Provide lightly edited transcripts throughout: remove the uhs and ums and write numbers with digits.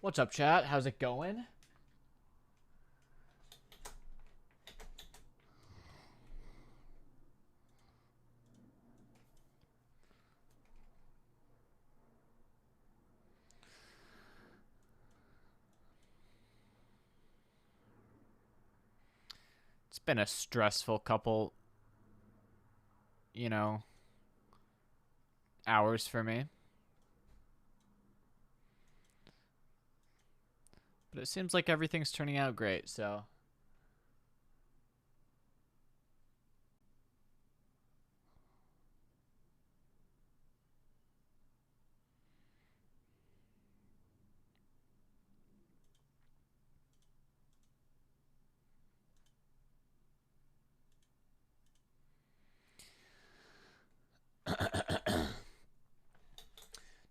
What's up, chat? How's it going? It's been a stressful couple, you know, hours for me. But it seems like everything's turning out great, so.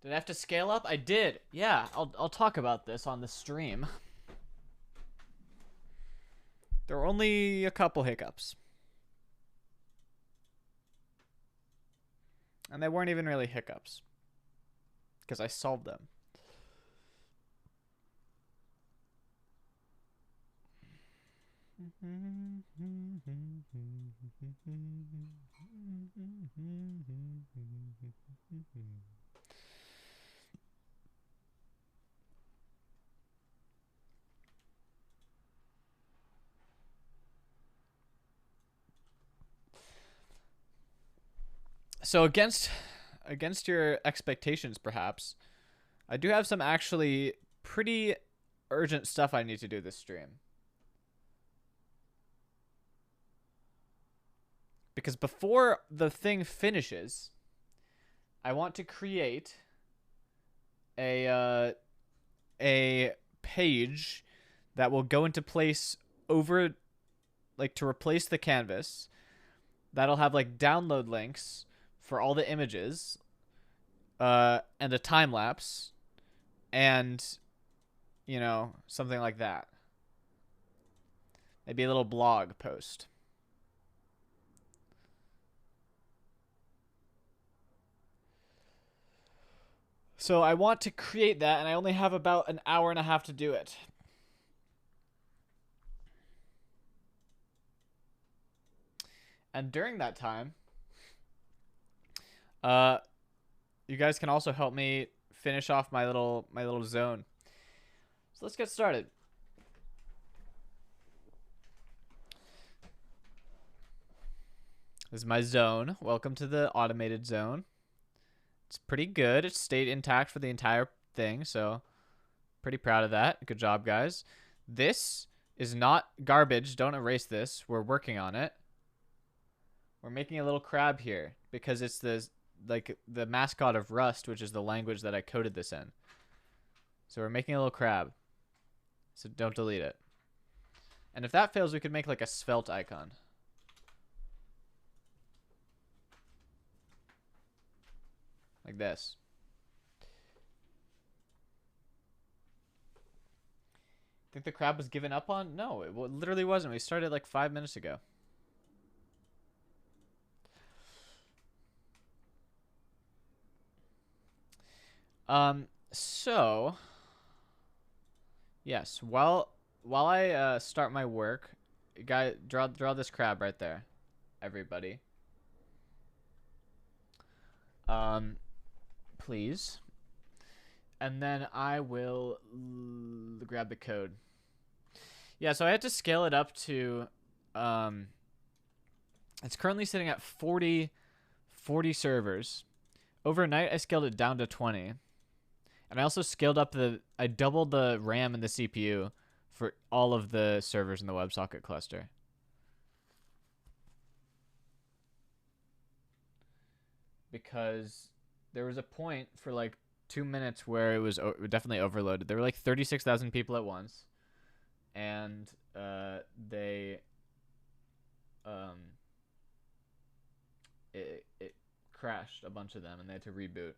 Did I have to scale up? I did. Yeah, I'll talk about this on the stream. There were only a couple hiccups. And they weren't even really hiccups. Because I solved them. So against your expectations, perhaps, I do have some actually pretty urgent stuff I need to do this stream. Because before the thing finishes, I want to create a page that will go into place over, like, to replace the canvas. That'll have like download links for all the images, and a time lapse, and something like that. Maybe a little blog post. So I want to create that, and I only have about an hour and a half to do it. And during that time, you guys can also help me finish off my little zone. So let's get started. This is my zone. Welcome to the automated zone. It's pretty good. It stayed intact for the entire thing, so pretty proud of that. Good job, guys. This is not garbage. Don't erase this. We're working on it. We're making a little crab here because it's the mascot of Rust, which is the language that I coded this in. So we're making a little crab. So don't delete it. And if that fails, we could make like a svelte icon. Like this. Think the crab was given up on? No, it literally wasn't. We started like 5 minutes ago. So yes, while I start my work, guy, draw this crab right there, everybody. Please. And then I will grab the code. Yeah, so I had to scale it up to it's currently sitting at 40 servers. Overnight I scaled it down to 20. And I also I doubled the RAM and the CPU for all of the servers in the WebSocket cluster. Because there was a point for like 2 minutes where it was definitely overloaded. There were like 36,000 people at once. And it crashed a bunch of them and they had to reboot.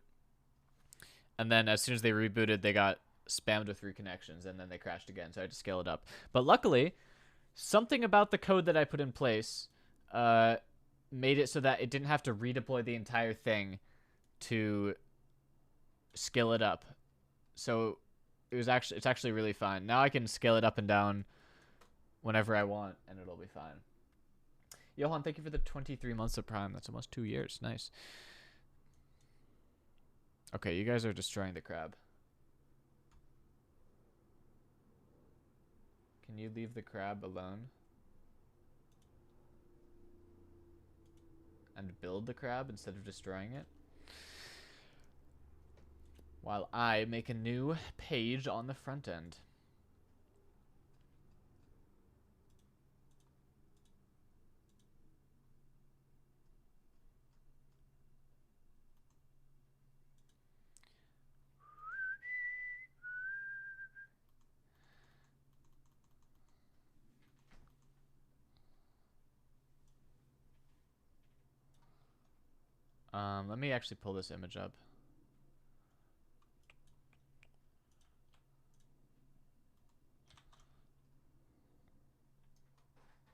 And then as soon as they rebooted, they got spammed with reconnections, and then they crashed again, so I had to scale it up. But luckily, something about the code that I put in place made it so that it didn't have to redeploy the entire thing to scale it up. So it's actually really fine. Now I can scale it up and down whenever I want, and it'll be fine. Johan, thank you for the 23 months of Prime. That's almost 2 years. Nice. Okay, you guys are destroying the crab. Can you leave the crab alone? And build the crab instead of destroying it? While I make a new page on the front end. Let me actually pull this image up.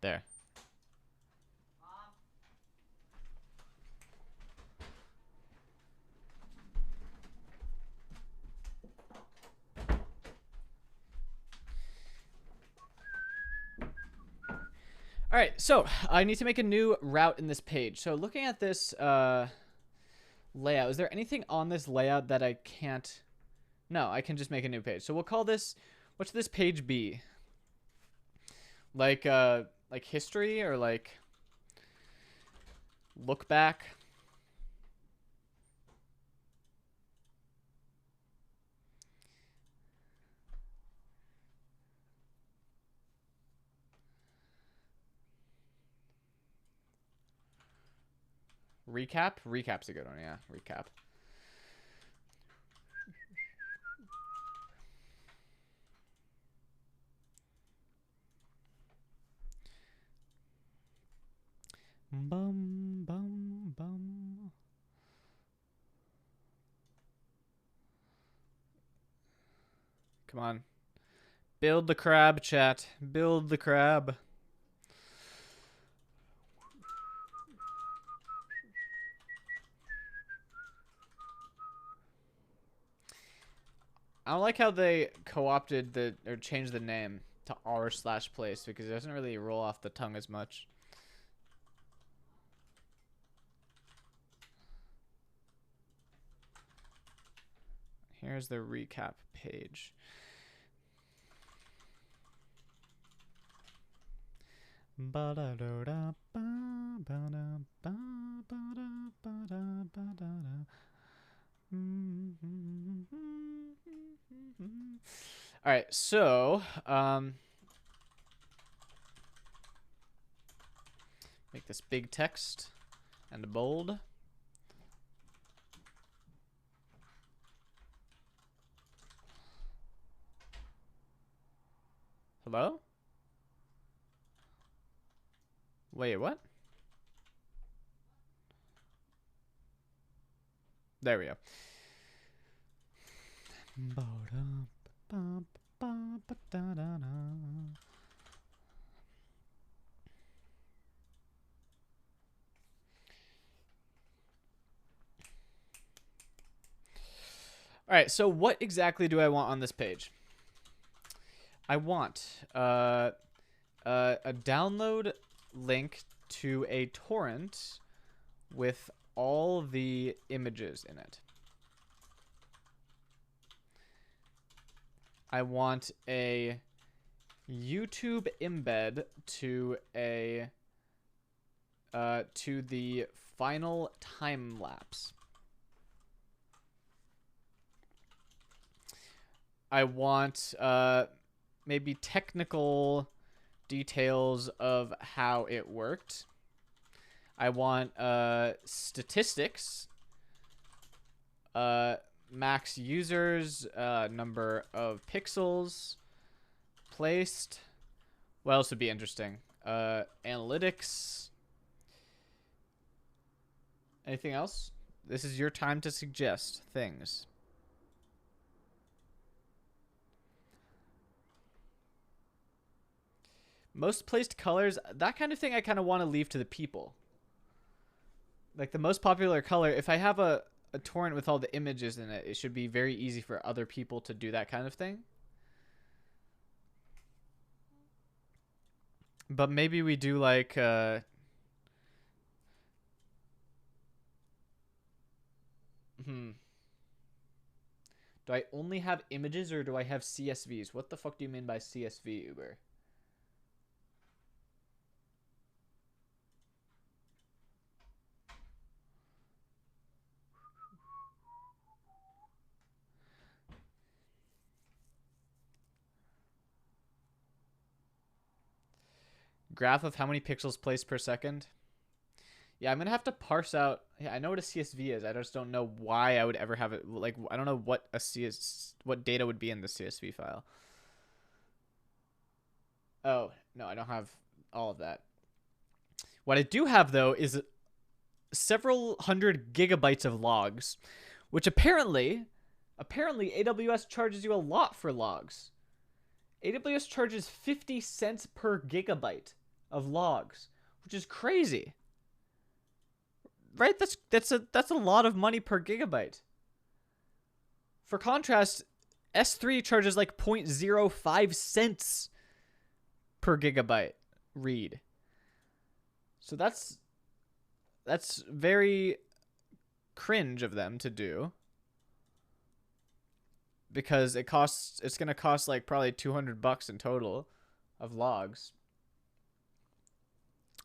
There. All right, so I need to make a new route in this page. So looking at this layout, is there anything on this layout that I can't? No, I can just make a new page. So we'll call this, what should this page be? Like history, or like look back? Recap? Recap's a good one, yeah. Recap. Bum, bum, bum. Come on. Build the crab, chat. Build the crab. I don't like how they co-opted or changed the name to r/place because it doesn't really roll off the tongue as much. Here's the recap page. All right, so make this big text and bold. Hello? Wait, what? There we go. All right, so what exactly do I want on this page? I want a download link to a torrent with all the images in it. I want a YouTube embed to a to the final time lapse. I want maybe technical details of how it worked. I want statistics, max users, number of pixels placed. What else would be interesting? Analytics. Anything else? This is your time to suggest things. Most placed colors, that kind of thing I kind of want to leave to the people. Like the most popular color, if I have a a torrent with all the images in it, it should be very easy for other people to do that kind of thing. But maybe we do like do I only have images or do I have CSVs? What the fuck do you mean by CSV, Uber? Graph of how many pixels placed per second. Yeah, I'm gonna have to parse out. Yeah, I know what a CSV is. I just don't know why I would ever have it. Like, I don't know what what data would be in the CSV file. Oh no, I don't have all of that. What I do have though is several hundred gigabytes of logs, which apparently AWS charges you a lot for logs. AWS charges 50 cents per gigabyte of logs, which is crazy. Right? That's a lot of money per gigabyte. For contrast, S3 charges like 0.05 cents per gigabyte read. So that's very cringe of them to do. Because it's going to cost like probably $200 in total of logs.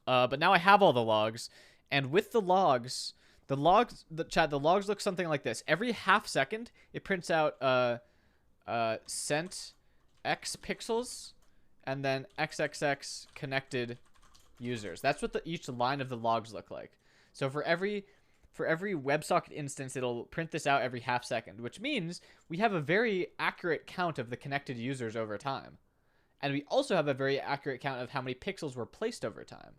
But now I have all the logs, and with the logs look something like this. Every half second, it prints out sent X pixels, and then XXX connected users. That's what each line of the logs look like. So for every WebSocket instance, it'll print this out every half second, which means we have a very accurate count of the connected users over time. And we also have a very accurate count of how many pixels were placed over time.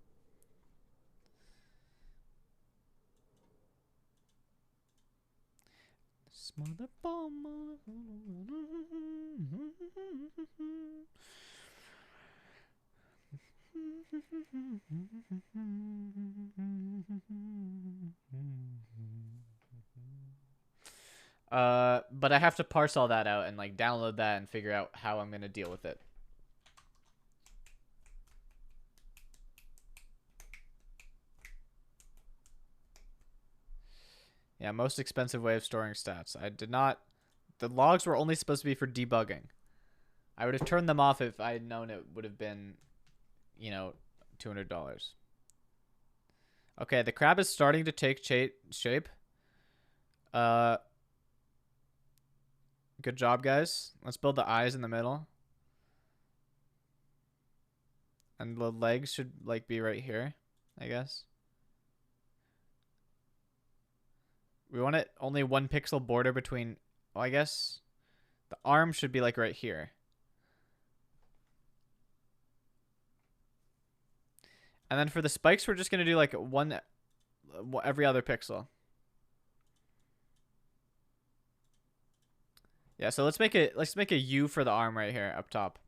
But I have to parse all that out and like download that and figure out how I'm gonna deal with it. Yeah, most expensive way of storing stats. I did not. The logs were only supposed to be for debugging. I would have turned them off if I had known it would have been, you know, $200. Okay, the crab is starting to take shape. Good job, guys. Let's build the eyes in the middle. And the legs should like be right here, I guess. We want it only 1 pixel border between, well, I guess the arm should be like right here. And then for the spikes, we're just going to do like one every other pixel. Yeah, so let's make a U for the arm right here up top.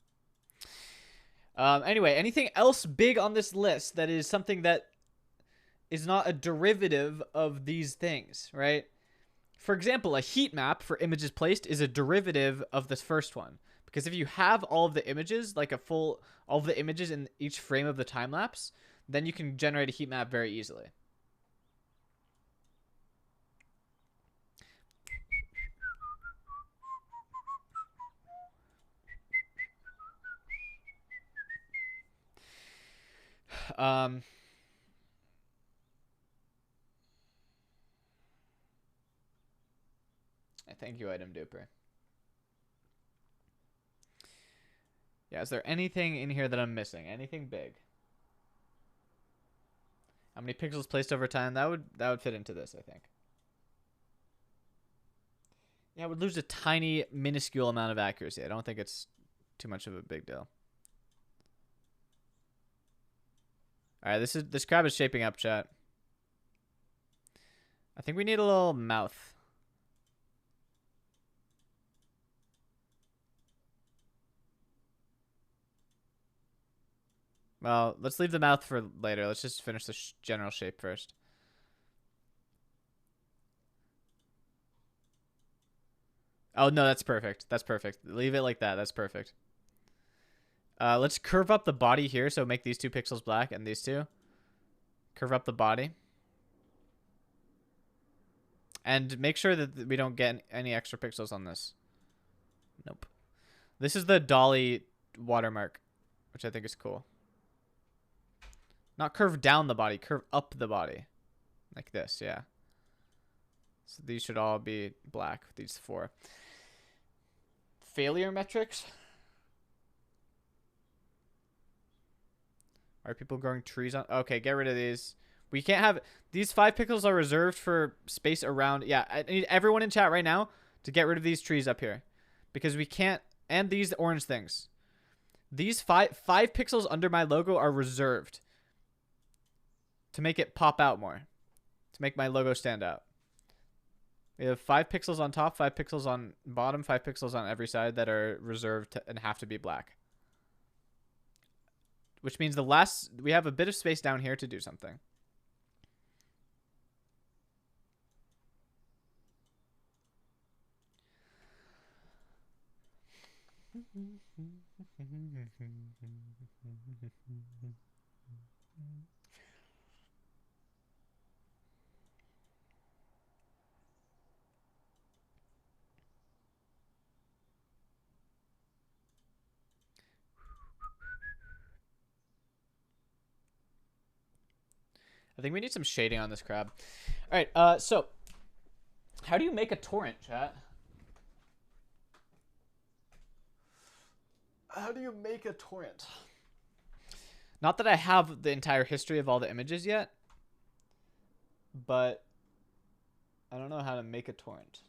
Anyway, anything else big on this list that is something that is not a derivative of these things, right? For example, a heat map for images placed is a derivative of this first one. Because if you have all of the images, like all of the images in each frame of the time lapse, then you can generate a heat map very easily. Thank you, Item Duper. Yeah, is there anything in here that I'm missing? Anything big? How many pixels placed over time? That would fit into this, I think. Yeah, it would lose a tiny, minuscule amount of accuracy. I don't think it's too much of a big deal. All right, this crab is shaping up, chat. I think we need a little mouth. Well, let's leave the mouth for later. Let's just finish the general shape first. Oh, no, that's perfect. That's perfect. Leave it like that. That's perfect. Let's curve up the body here. So make these 2 pixels black and these 2. Curve up the body. And make sure that we don't get any extra pixels on this. Nope. This is the Dolly watermark, which I think is cool. Not curve down the body, curve up the body. Like this, yeah. So these should all be black, these 4. Failure metrics. Are people growing trees on? Okay, get rid of these. We can't have... These 5 pixels are reserved for space around... Yeah, I need everyone in chat right now to get rid of these trees up here. Because we can't... And these orange things. These 5 pixels under my logo are reserved. To make it pop out more. To make my logo stand out. We have 5 pixels on top, 5 pixels on bottom, 5 pixels on every side that are reserved and have to be black. Which means we have a bit of space down here to do something. I think we need some shading on this crab. All right, so how do you make a torrent, chat? How do you make a torrent? Not that I have the entire history of all the images yet, but I don't know how to make a torrent.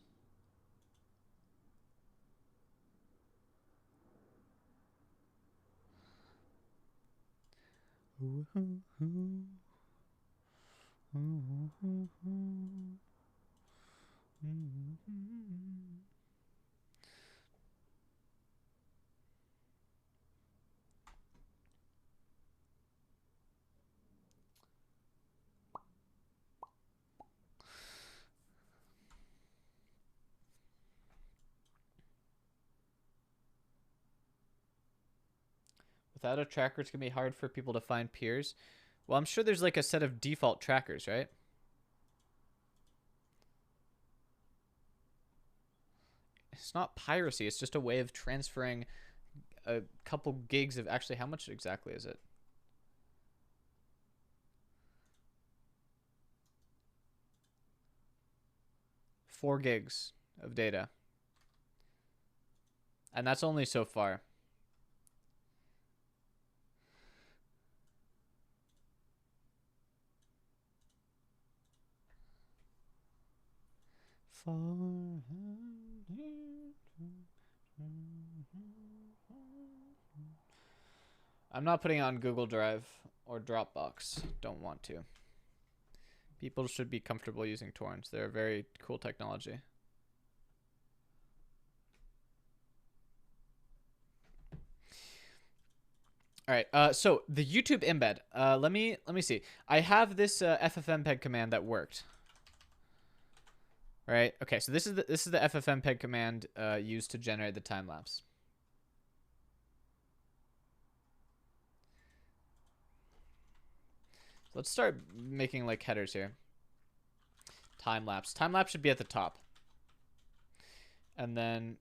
Without a tracker, it's going to be hard for people to find peers. Well, I'm sure there's like a set of default trackers, right? It's not piracy. It's just a way of transferring a couple gigs of... Actually, how much exactly is it? Four gigs of data. And that's only so far. I'm not putting it on Google Drive or Dropbox. Don't want to. People should be comfortable using torrents. They're a very cool technology. All right. So the YouTube embed. Let me see. I have this ffmpeg command that worked. Right. Okay. So this is the ffmpeg command used to generate the time lapse. Let's start making like headers here. Time lapse. Time lapse should be at the top. And then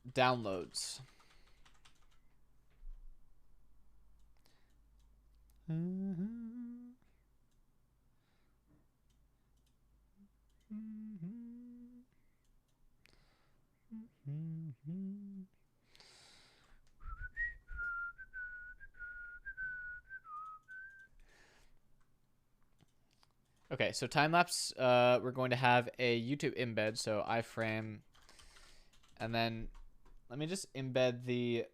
downloads. Okay, so time lapse, we're going to have a YouTube embed, so iframe, and then let me just embed the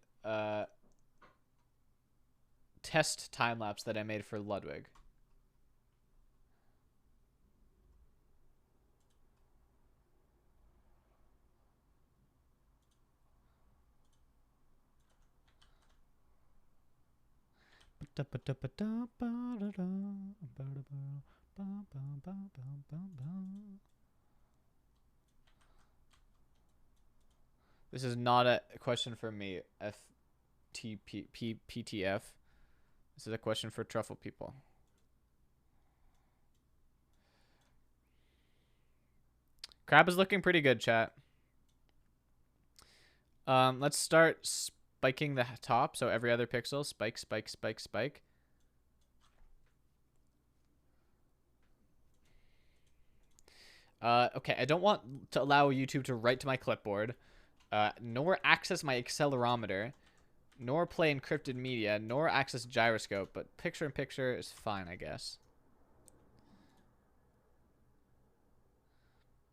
test time lapse that I made for Ludwig. This is not a question for me, PTF. This is a question for truffle people. Crab is looking pretty good, chat. Let's start spiking the top. So every other pixel, spike, spike, spike, spike. Okay, I don't want to allow YouTube to write to my clipboard, nor access my accelerometer, nor play encrypted media, nor access gyroscope, but picture-in-picture is fine, I guess.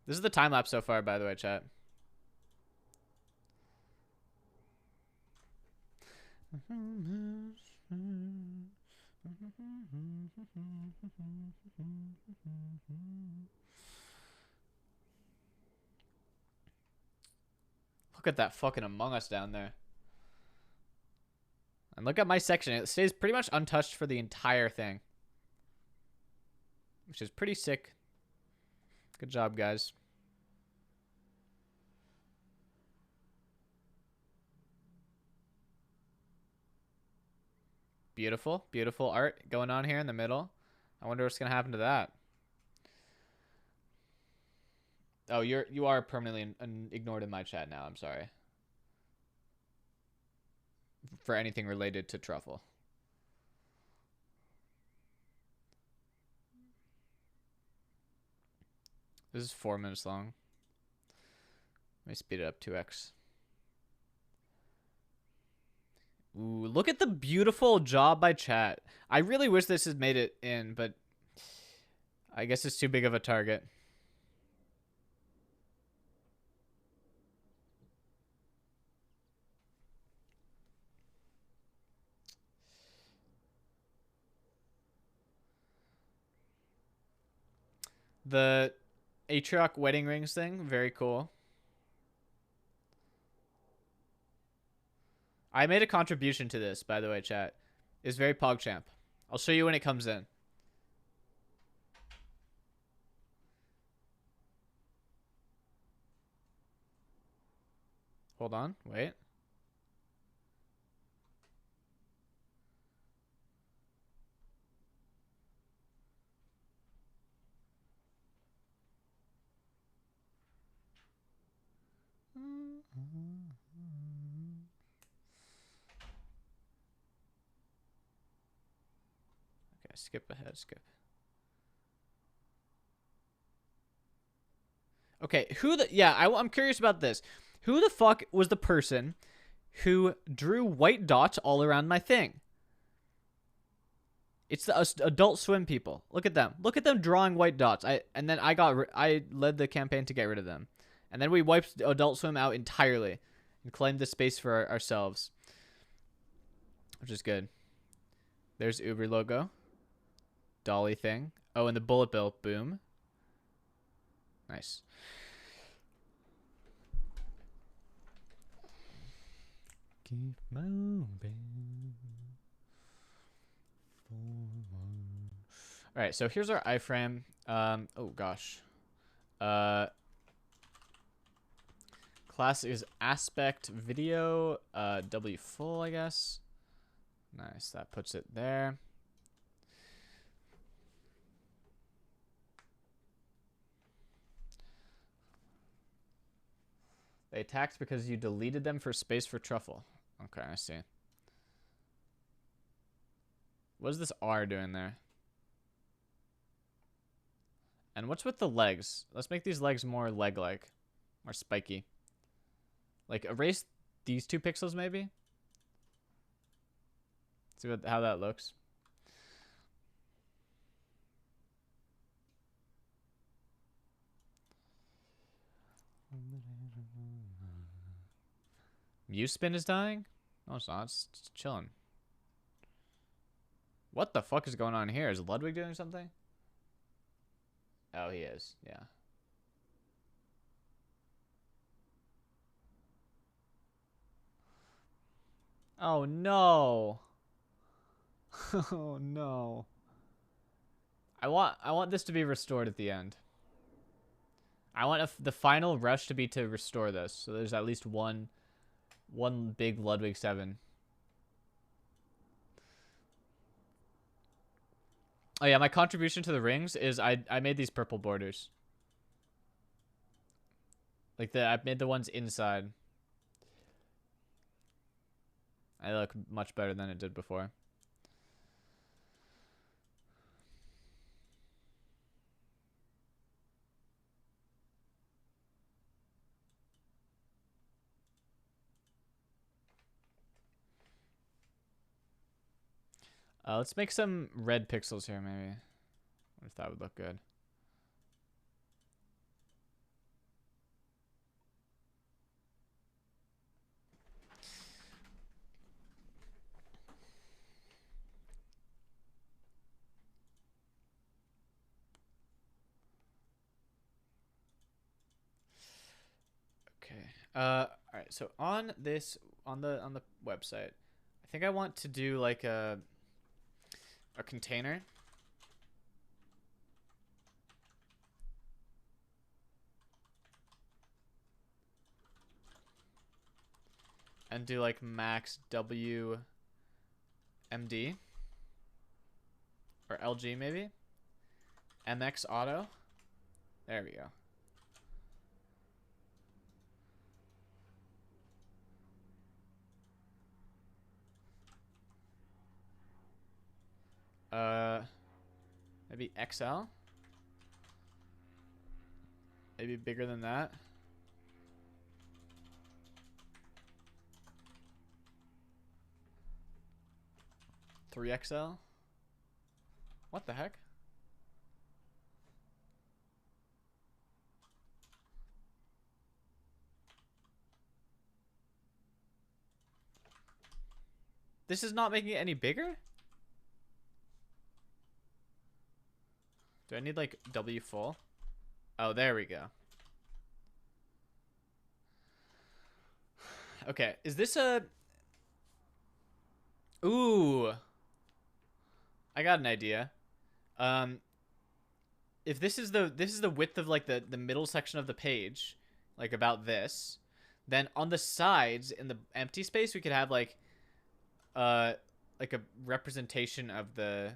This is the time-lapse so far, by the way, chat. Look at that fucking Among Us down there. And look at my section. It stays pretty much untouched for the entire thing, which is pretty sick. Good job, guys. Beautiful, beautiful art going on here in the middle. I wonder what's gonna happen to that. Oh, you are permanently ignored in my chat now. I'm sorry. For anything related to truffle. This is 4 minutes long. Let me speed it up 2x. Ooh, look at the beautiful job by chat. I really wish this had made it in, but I guess it's too big of a target. The Atrioc wedding rings thing, very cool. I made a contribution to this, by the way, chat. It's very PogChamp. I'll show you when it comes in. Hold on, wait. Okay, skip ahead, skip. Okay, I'm curious about this. Who the fuck was the person who drew white dots all around my thing? It's the Adult Swim people. Look at them. Look at them drawing white dots. I led the campaign to get rid of them. And then we wiped Adult Swim out entirely and claimed the space for ourselves, which is good. There's Uber logo. Dolly thing. Oh, and the bullet bill. Boom. Nice. Keep moving forward. All right, so here's our iframe. Oh gosh. Class is aspect video. W full, I guess. Nice. That puts it there. They attacked because you deleted them for space for truffle. Okay, I see. What is this R doing there? And what's with the legs? Let's make these legs more leg-like. More spiky. Like, erase these 2 pixels, maybe? See how that looks. Spin is dying? No, it's not. It's chilling. What the fuck is going on here? Is Ludwig doing something? Oh, he is. Yeah. Oh, no. Oh, no. I want this to be restored at the end. I want the final rush to be to restore this. So there's at least one big Ludwig 7. Oh yeah, my contribution to the rings is I made these purple borders. Like I made the ones inside. I look much better than it did before. Let's make some red pixels here, maybe. What if that would look good? Okay. All right. So on this, on the website, I think I want to do like a container. And do like max W MD or LG maybe. MX auto. There we go. Maybe XL. Maybe bigger than that. $3XL. What the heck? This is not making it any bigger? Do I need like W full? Oh, there we go. Okay, is this a... Ooh. I got an idea. If this is the width of like the middle section of the page, like about this, then on the sides in the empty space we could have like a representation of the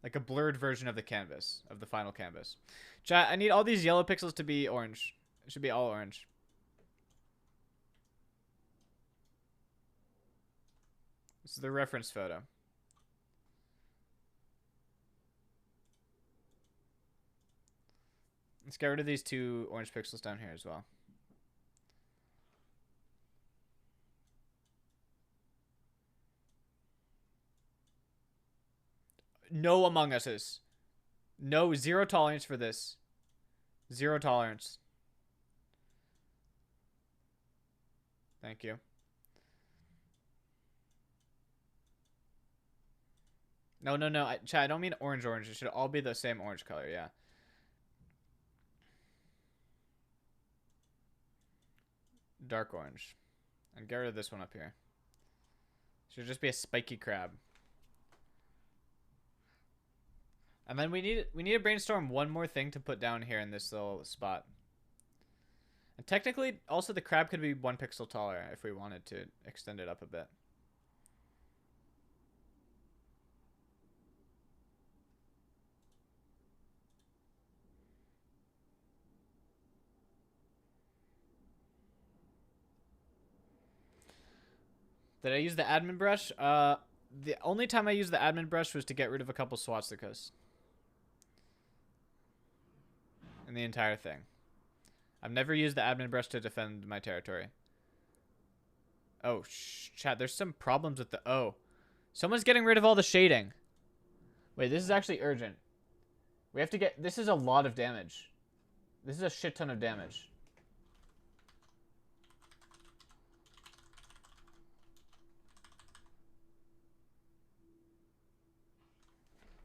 like a blurred version of the canvas, of the final canvas. Chat, I need all these yellow pixels to be orange. It should be all orange. This is the reference photo. Let's get rid of these 2 orange pixels down here as well. No Among Us's. No, 0 tolerance for this. 0 tolerance. Thank you. No. Chat, I don't mean orange. It should all be the same orange color, yeah. Dark orange. And get rid of this one up here. Should just be a spiky crab. And then we need to brainstorm one more thing to put down here in this little spot. And technically, also the crab could be 1 pixel taller if we wanted to extend it up a bit. Did I use the admin brush? The only time I used the admin brush was to get rid of a couple swastikas. In the entire thing. I've never used the admin brush to defend my territory. Oh, chat, there's some problems with the... Oh. Someone's getting rid of all the shading. Wait, this is actually urgent. We have to get... This is a lot of damage. This is a shit ton of damage.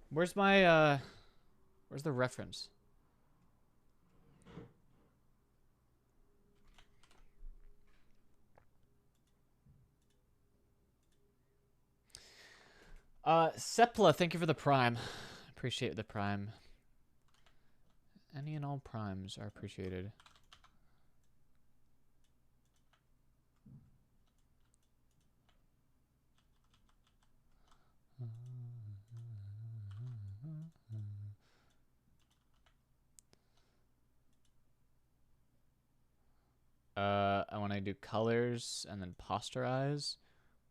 Where's my, where's the reference? Sepla, thank you for the prime. Appreciate the prime. Any and all primes are appreciated. I want to do colors and then posterize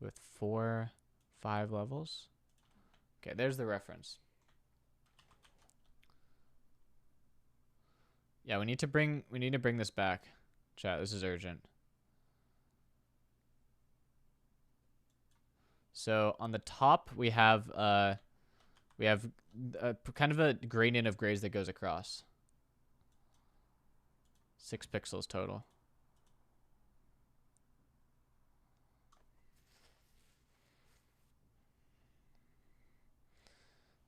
with 4, 5 levels. Okay, there's the reference. Yeah, we need to bring this back. Chat, this is urgent. So on the top we have kind of a gradient of grays that goes across. 6 pixels total.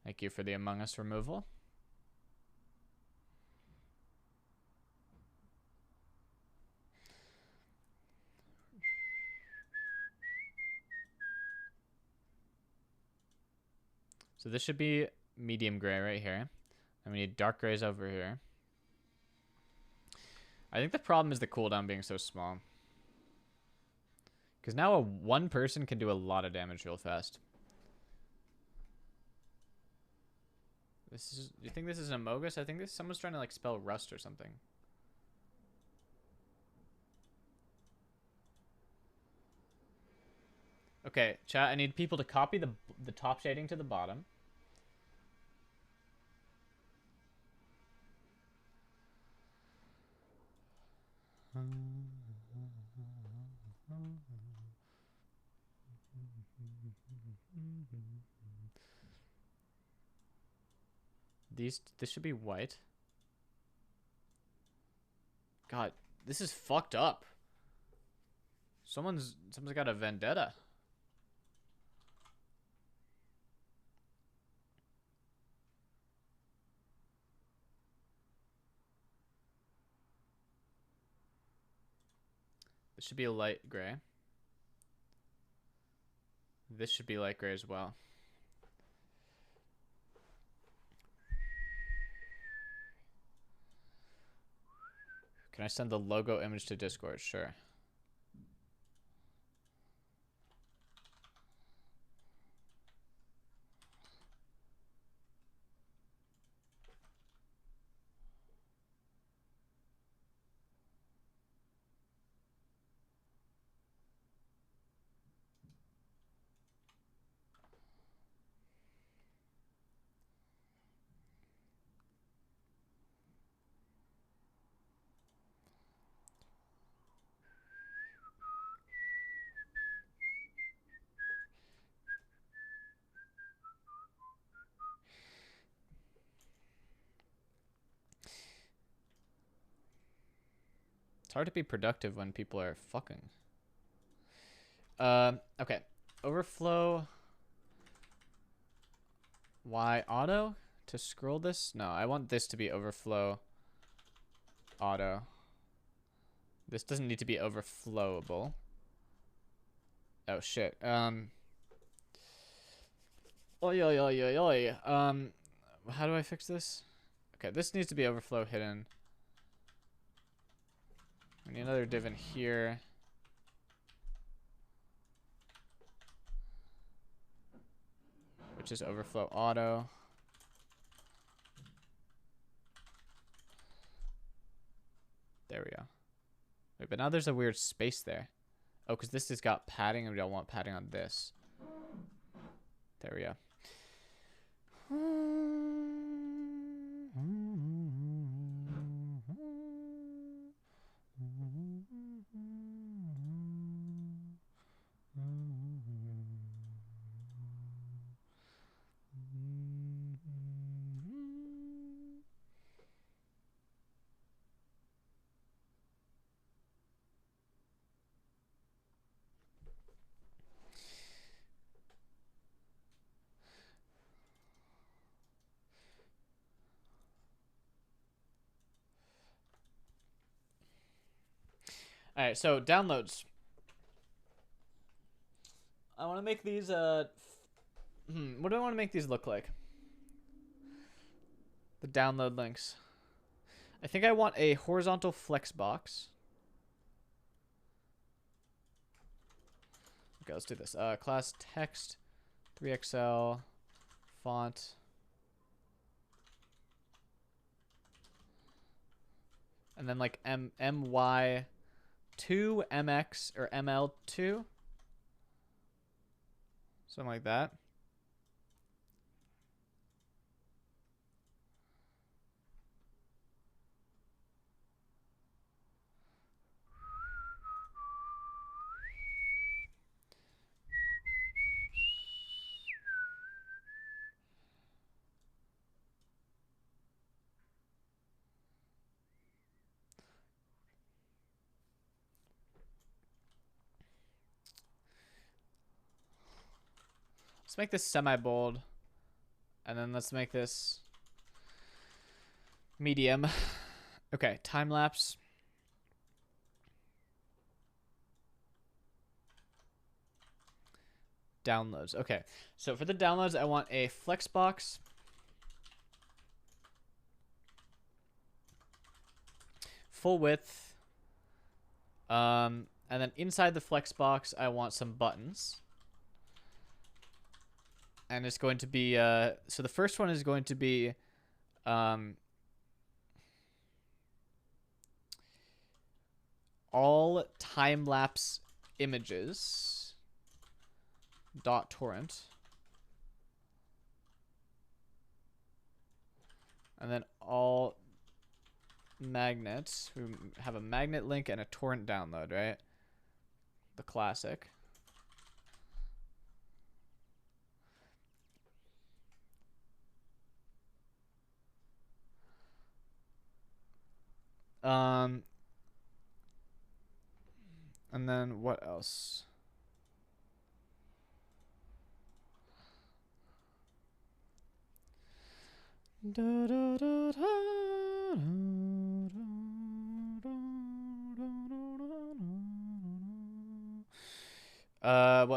Thank you for the Among Us removal. So this should be medium gray right here. And we need dark grays over here. I think the problem is the cooldown being so small. Because now one person can do a lot of damage real fast. Do you think this is an Amogus? I think someone's trying to like spell rust or something. Okay, chat, I need people to copy the top shading to the bottom. This should be white. God, this is fucked up. Someone's got a vendetta. This should be a light gray. This should be light gray as well. Can I send the logo image to Discord? Sure. It's hard to be productive when people are fucking. Okay. Overflow. Y auto to scroll this? No, I want this to be overflow auto. This doesn't need to be overflowable. Oh shit. Oi, oi, oi, oi, oi. How do I fix this? Okay, this needs to be overflow hidden. We need another div in here. Which is overflow auto. There we go. Wait, but now there's a weird space there. Oh, because this has got padding and we don't want padding on this. There we go. All right, so downloads. I want to make these What do I want to make these look like? The download links. I think I want a horizontal flex box. Okay, let's do this. Class text, 3XL, font. And then like MY2, MX, or ML2. Something like that. Let's make this semi-bold. And then let's make this medium. Okay, time lapse. Downloads. Okay, so for the downloads, I want a flex box. Full width. And then inside the flex box, I want some buttons. And it's going to be, so the first one is going to be, all time-lapse images .torrent. And then all magnets. We have a magnet link and a torrent download, right? The classic. And then what else? What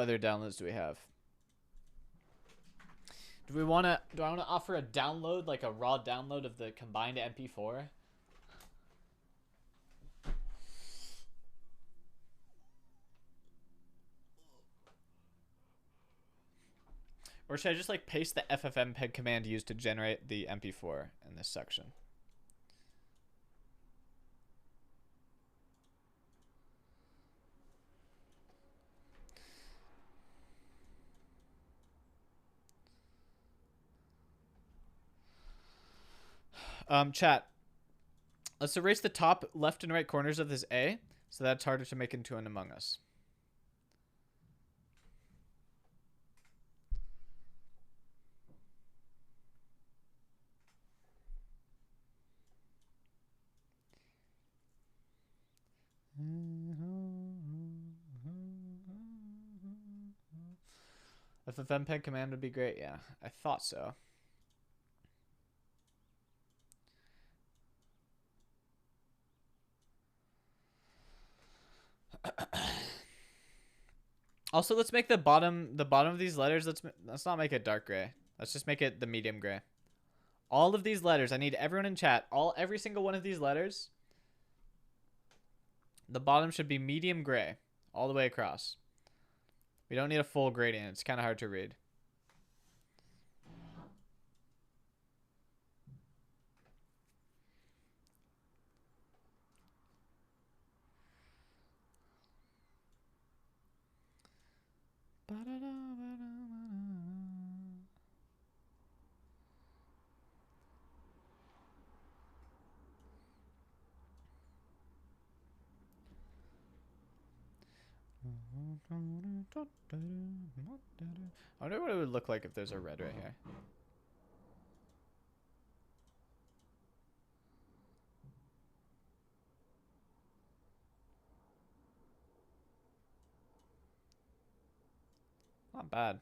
other downloads do we have? Do I want to offer a download, like a raw download of the combined MP4? Or should I just like paste the ffmpeg command used to generate the MP4 in this section? Chat. Let's erase the top left and right corners of this A, so that's harder to make into an Among Us. ffmpeg command would be great. Yeah, I thought so. Also, let's make the bottom of these letters. Let's not make it dark gray. Let's just make it the medium gray. All of these letters. I need everyone in chat. Every single one of these letters. The bottom should be medium gray all the way across. We don't need a full gradient. It's kind of hard to read. I wonder what it would look like if there's a red right here. Not bad.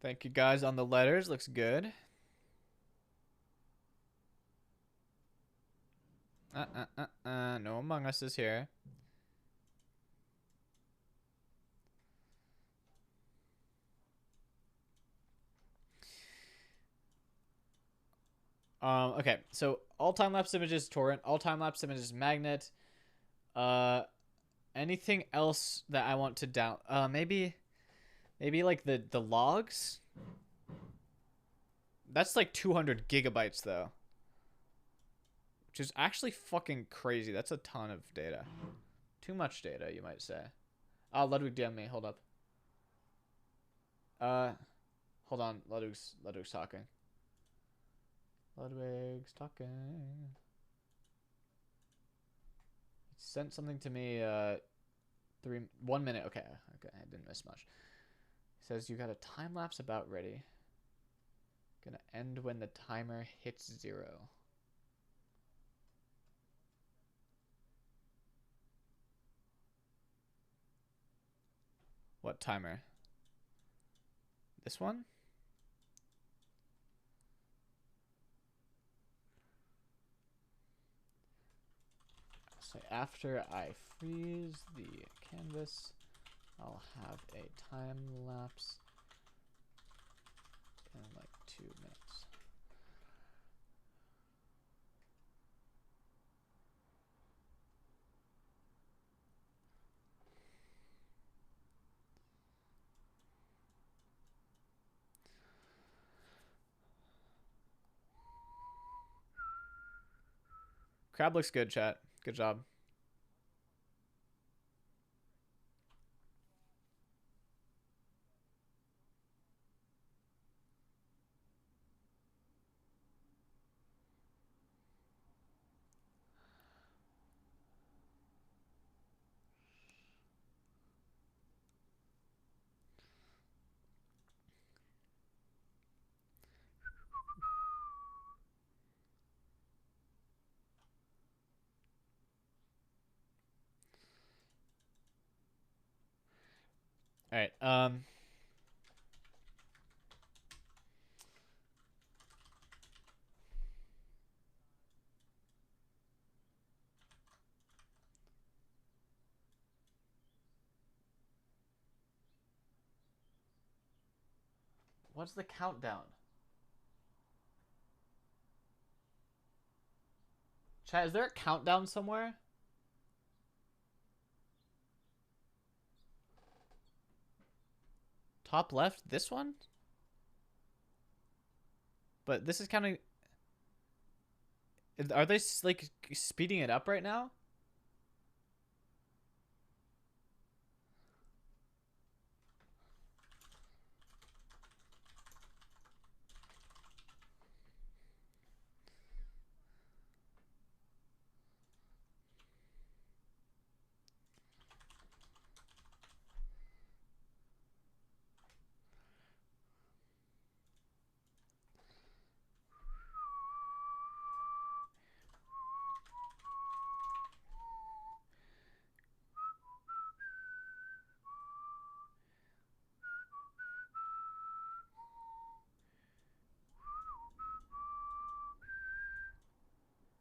Thank you guys on the letters. Looks good. No Among Us is here. Okay, so all time-lapse images torrent, all time-lapse images magnet. Anything else that I want to down? Maybe like the logs. That's like 200 gigabytes though, which is actually fucking crazy. That's a ton of data. Too much data, you might say. Ludwig DM me. Hold up. Hold on. Ludwig's talking. Ludwig's talking. He sent something to me. 1 minute. Okay. I didn't miss much. He says you got a time lapse about ready. Gonna end when the timer hits 0. What timer? This one? So after I freeze the canvas, I'll have a time lapse in like 2 minutes. Crab looks good, chat. Good job. All right. What's the countdown? Chat, is there a countdown somewhere? Top left, this one? But this is counting. Are they like speeding it up right now?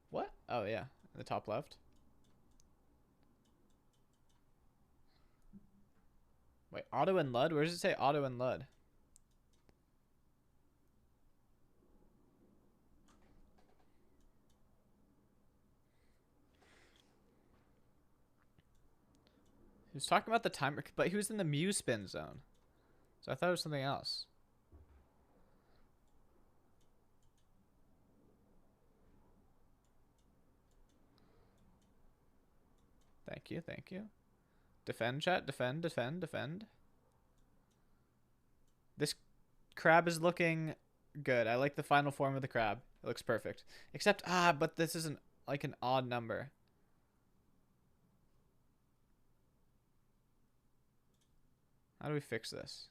What? Oh yeah, the top left. Wait, Otto and Lud? Where does it say Otto and Lud? He was talking about the timer, but he was in the Mew spin zone. So I thought it was something else. Thank you, thank you. Defend, chat. Defend, defend, defend. This crab is looking good. I like the final form of the crab. It looks perfect. Except, but this isn't like an odd number. How do we fix this?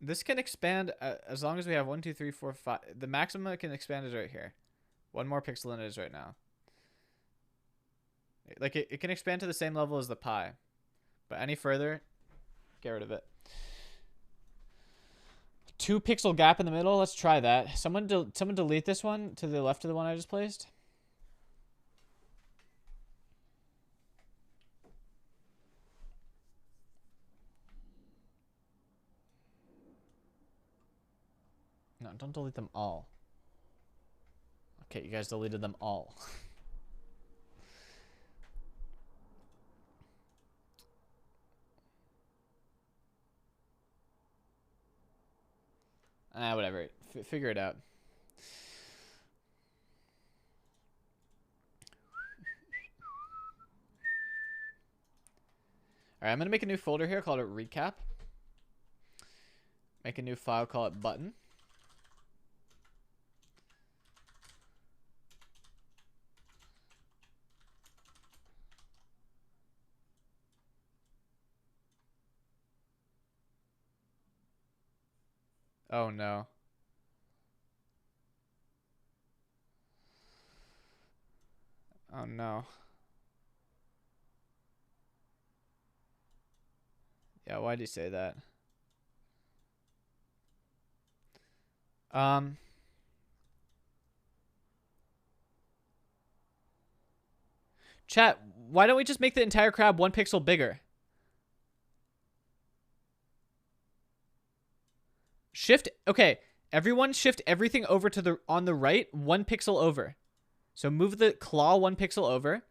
This can expand as long as we have 1, 2, 3, 4, 5. The maximum it can expand is right here. One more pixel than it is right now. Like it can expand to the same level as the pie. But any further, get rid of it. 2 pixel gap in the middle. Let's try that. Someone delete this one to the left of the one I just placed. No, don't delete them all. Okay, you guys deleted them all. Whatever. Figure it out. Alright, I'm going to make a new folder here, call it recap. Make a new file, call it button. Oh no. Oh no. Yeah, why'd you say that? Chat, why don't we just make the entire crab 1 pixel bigger? Shift, okay, everyone shift everything over to the, on the right, 1 pixel over. So move the claw 1 pixel over.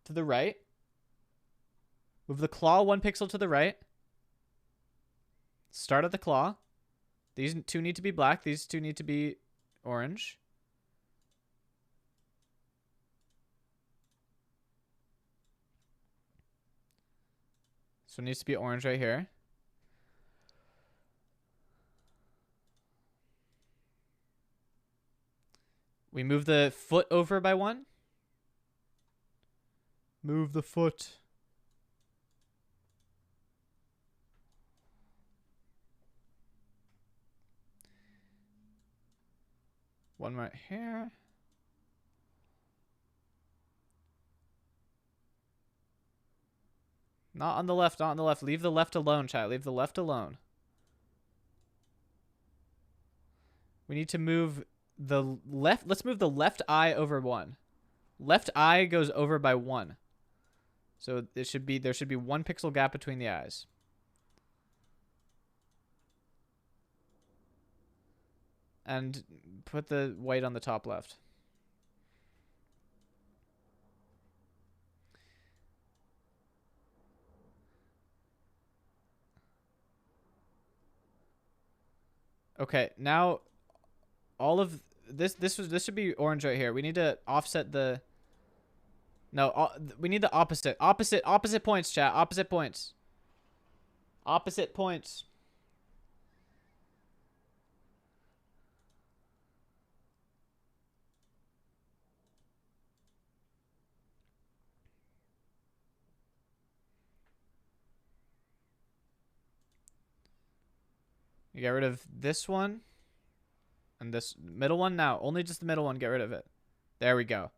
To the right. Move the claw 1 pixel to the right. Start at the claw. These 2 need to be black, these 2 need to be orange. So it needs to be orange right here. We move the foot over by 1. Move the foot. One right here. Not on the left, not on the left. Leave the left alone, chat. Leave the left alone. We need to move the left. Let's move the left eye over 1. Left eye goes over by 1. So it should be, there should be 1 pixel gap between the eyes. And put the white on the top left. Okay, now all of this should be orange right here. We need to offset the we need the opposite points, chat. Opposite points. Opposite points. You get rid of this one and this middle one. Now only just the middle one, get rid of it. There we go.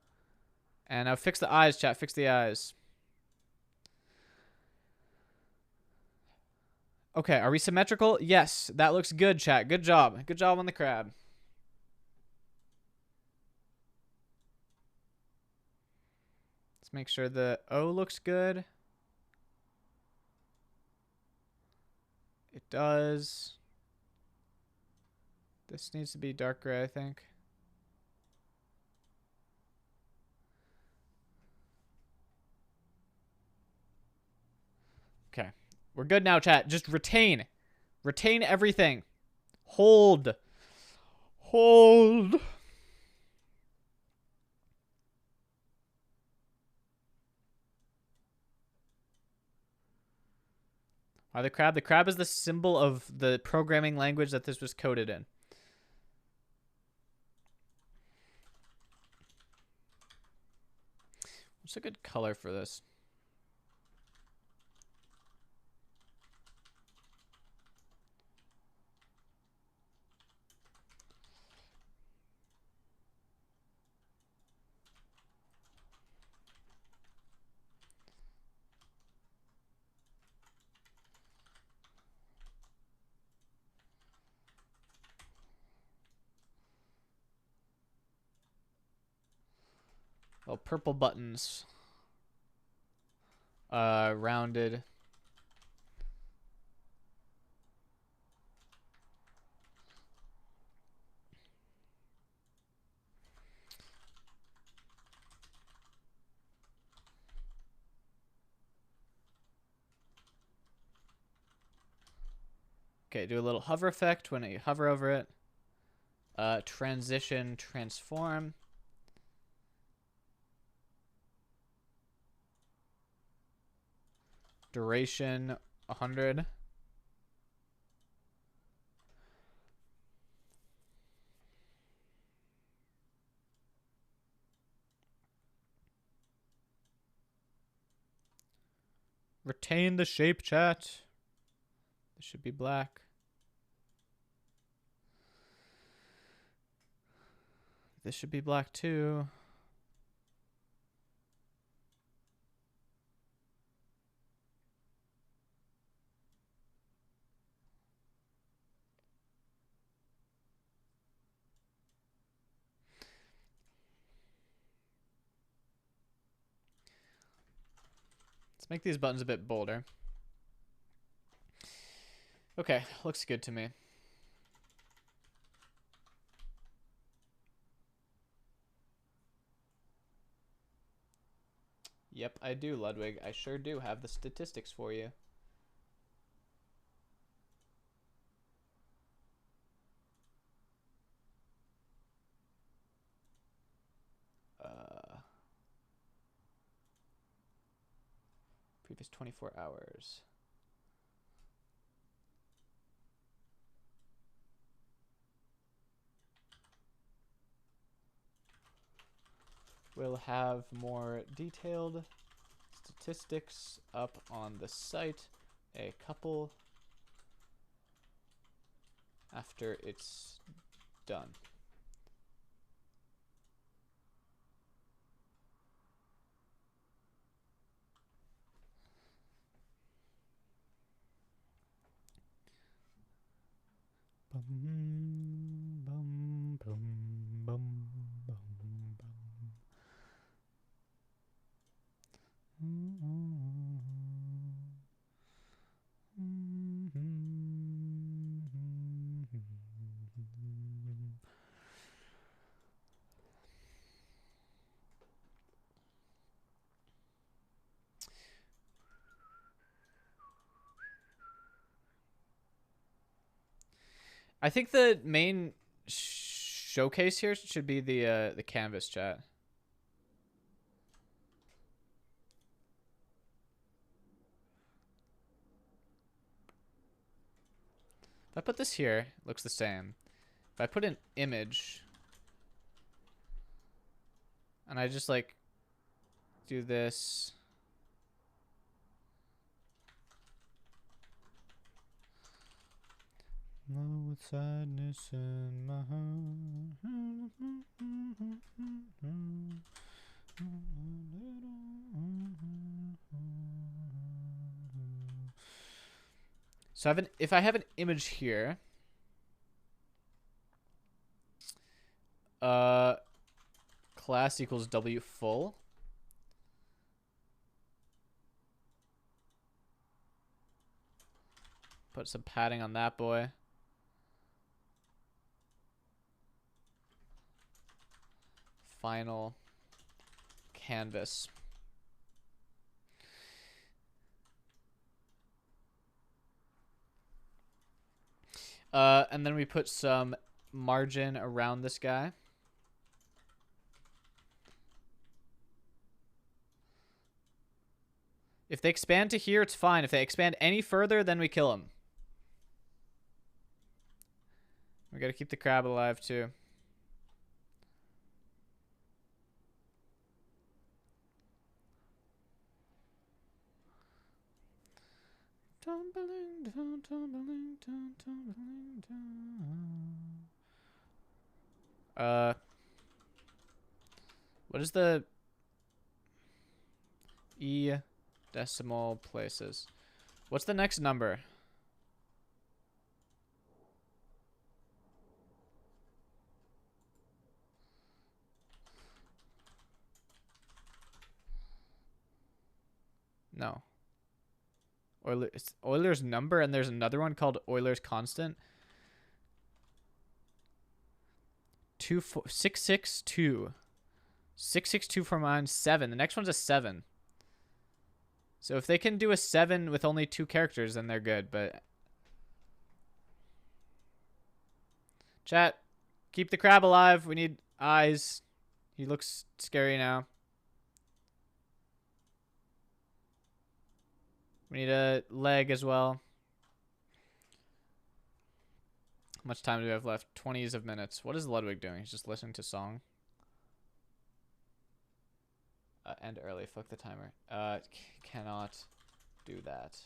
And now fix the eyes, chat. Fix the eyes. Okay, are we symmetrical? Yes, that looks good, chat. Good job. Good job on the crab. Let's make sure the O looks good. It does. This needs to be dark gray, I think. Okay. We're good now, chat. Just retain. Retain everything. Hold. Hold. Why the crab? The crab is the symbol of the programming language that this was coded in. What's a good color for this? Little purple buttons. Rounded. Okay, do a little hover effect when you hover over it. Transition, transform. Duration, 100. Retain the shape, chat. This should be black. This should be black too. Let's make these buttons a bit bolder. Okay, looks good to me. Yep, I do, Ludwig. I sure do have the statistics for you. Previous 24 hours. We'll have more detailed statistics up on the site a couple after it's done. Bum, bum, bum, bum, bum, bum. I think the main showcase here should be the canvas, chat. If I put this here, it looks the same. If I put an image and I just like do this. Love with sadness in my heart. So if I have an image here, class equals W full. Put some padding on that boy. Final canvas. And then we put some margin around this guy. If they expand to here, it's fine. If they expand any further, then we kill them. We gotta keep the crab alive too. Tumbling down, tumbling down, tumbling down. What is the E decimal places? What's the next number? No. Euler's number, and there's another one called Euler's constant. 662. 662 for mine, 7. The next one's a 7. So if they can do a 7 with only 2 characters, then they're good, but... Chat, keep the crab alive. We need eyes. He looks scary now. We need a leg as well. How much time do we have left? 20s of minutes. What is Ludwig doing? He's just listening to song. End early. Fuck the timer. Cannot do that.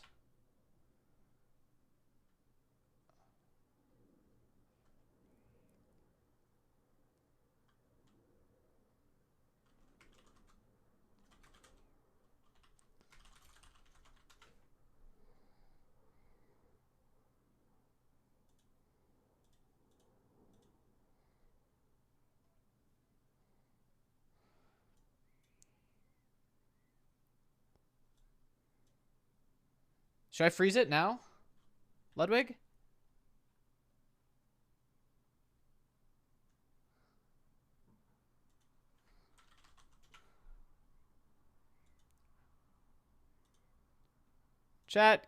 Should I freeze it now? Ludwig? Chat.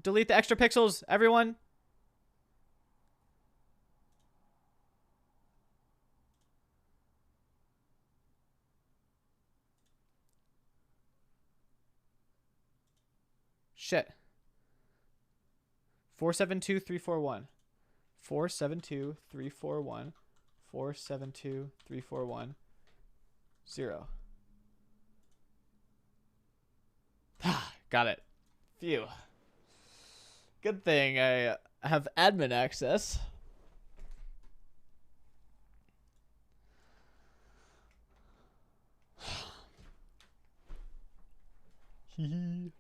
Delete the extra pixels, everyone. Shit. 472341. 472341. 472341. 0. Got it. Phew. Good thing I have admin access. Hee.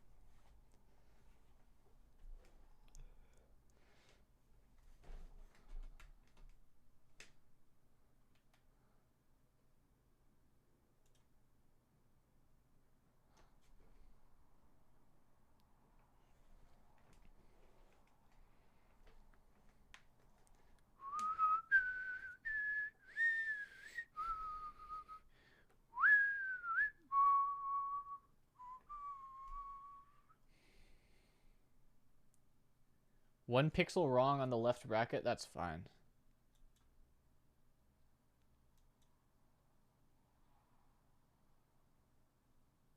One pixel wrong on the left bracket, that's fine.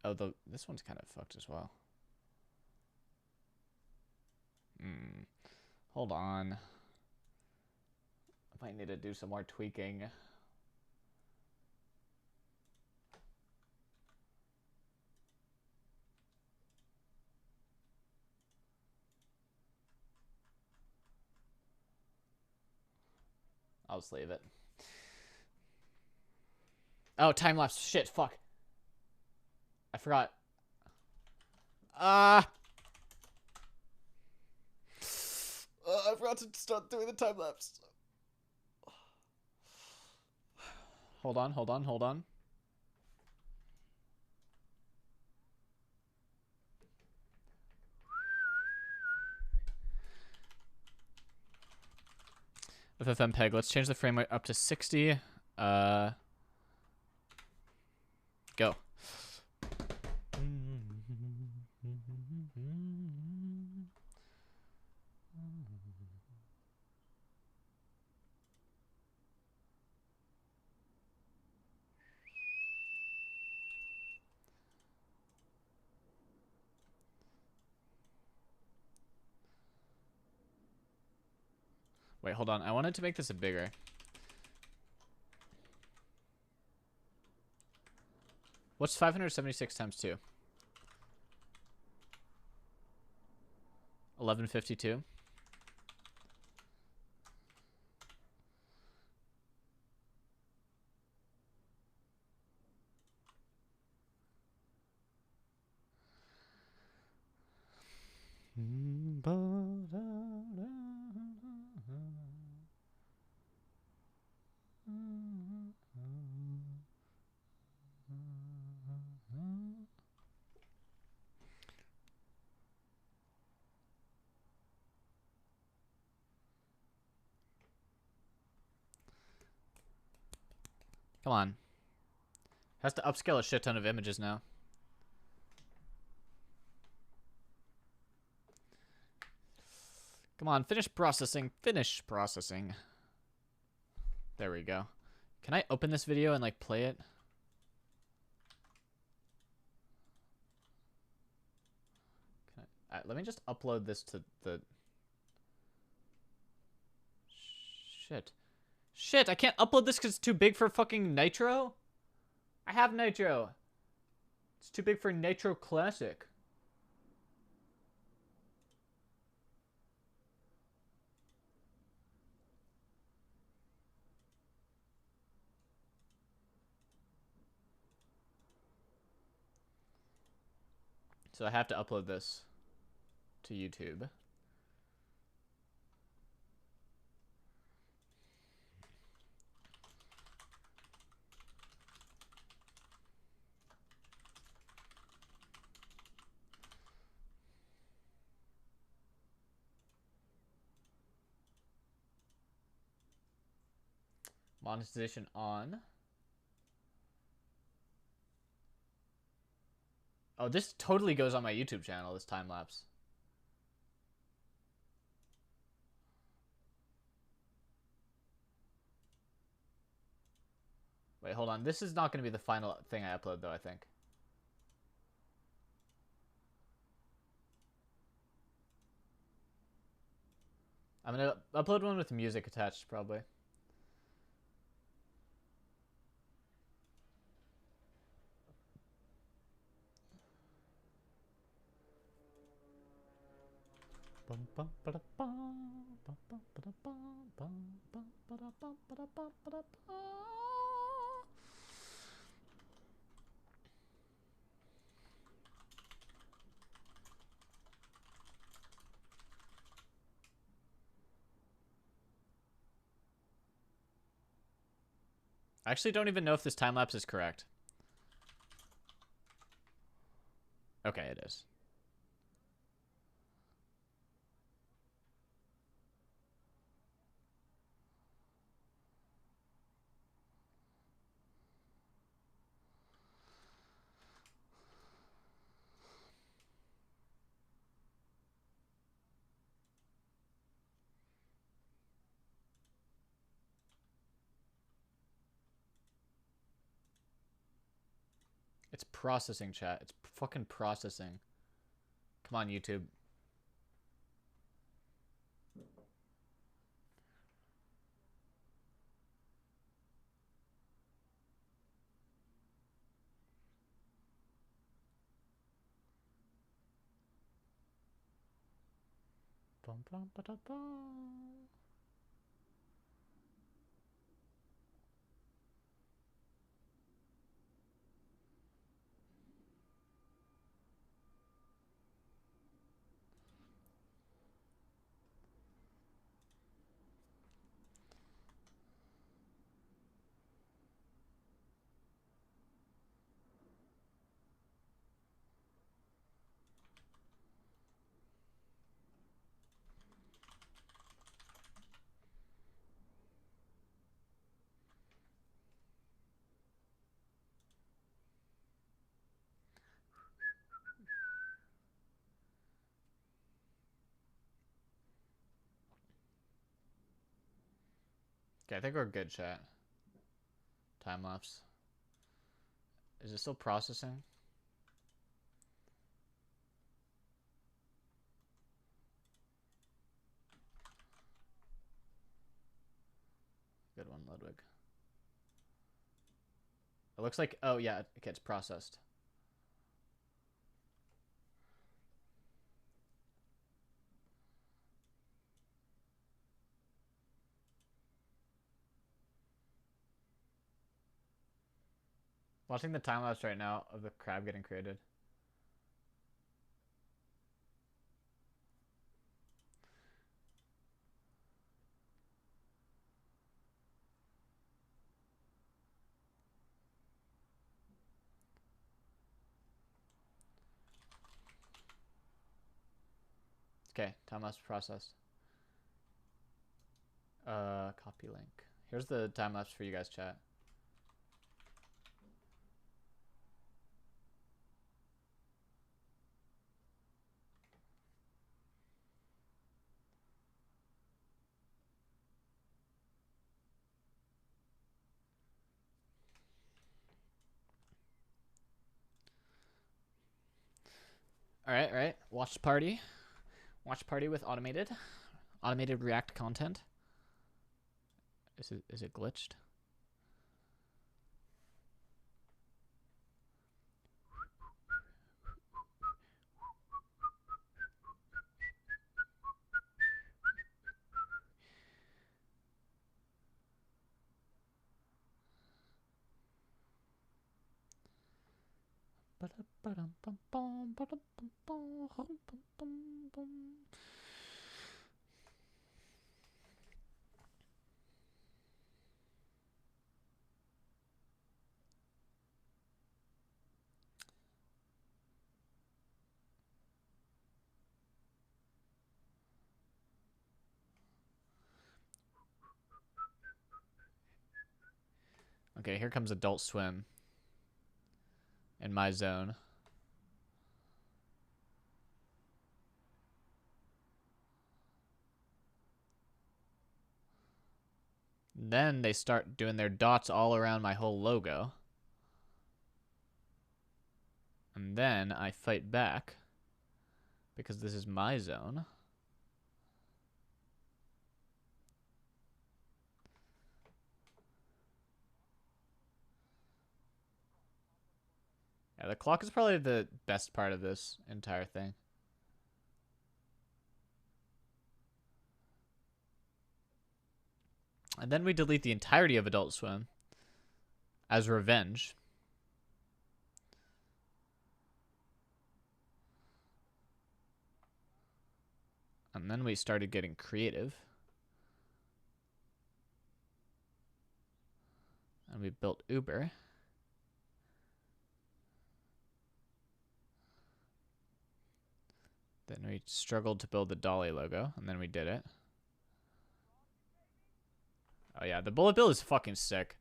Oh, this one's kind of fucked as well. Hold on. I might need to do some more tweaking. I'll just leave it. Oh, time lapse. Shit, fuck. I forgot. I forgot to start doing the time lapse. Hold on, hold on, hold on. FFmpeg, let's change the frame rate up to 60. Go. Wait, hold on. I wanted to make this a bigger. What's 576 times 2? 1152. Come on. Has to upscale a shit ton of images now. Come on, finish processing. Finish processing. There we go. Can I open this video and like play it? Let me just upload this to the... Shit. Shit, I can't upload this because it's too big for fucking Nitro? I have Nitro. It's too big for Nitro Classic. So I have to upload this to YouTube. Monetization on. Oh, this totally goes on my YouTube channel, this time lapse. Wait, hold on. This is not going to be the final thing I upload, though, I think. I'm going to upload one with music attached, probably. I actually don't even know if this time lapse is correct. Okay, it is. It's processing, chat. It's fucking processing. Come on, YouTube. Bum, bum, ba, da, bum. Okay, I think we're good, chat. Time lapse. Is it still processing? Good one, Ludwig. It looks like, oh yeah, it gets processed. Watching the time lapse right now of the crab getting created. Okay, time lapse processed. Copy link. Here's the time lapse for you guys, chat. All right, all right. Watch party. Watch party with automated React content. Is it glitched? Okay, here comes Adult Swim in my zone. Then they start doing their dots all around my whole logo. And then I fight back because this is my zone. Yeah, the clock is probably the best part of this entire thing. And then we delete the entirety of Adult Swim as revenge. And then we started getting creative. And we built Uber. Then we struggled to build the Dolly logo, and then we did it. Oh yeah, the bullet bill is fucking sick.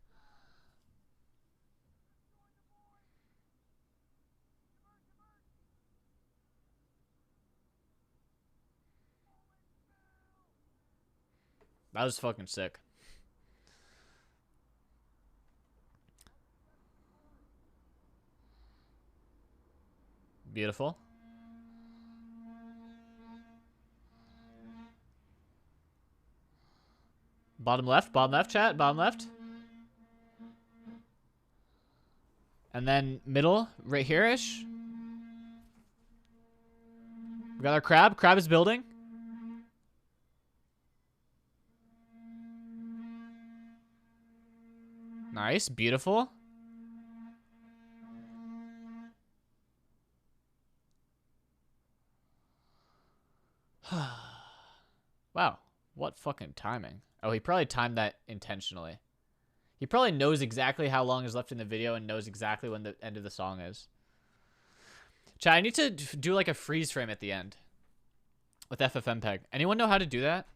That was fucking sick. Beautiful. Bottom left, chat, bottom left. And then middle, right here-ish. We got our crab. Crab is building. Nice, beautiful. Wow, what fucking timing. Oh, he probably timed that intentionally. He probably knows exactly how long is left in the video and knows exactly when the end of the song is. Chat, I need to do like a freeze frame at the end with FFmpeg. Anyone know how to do that?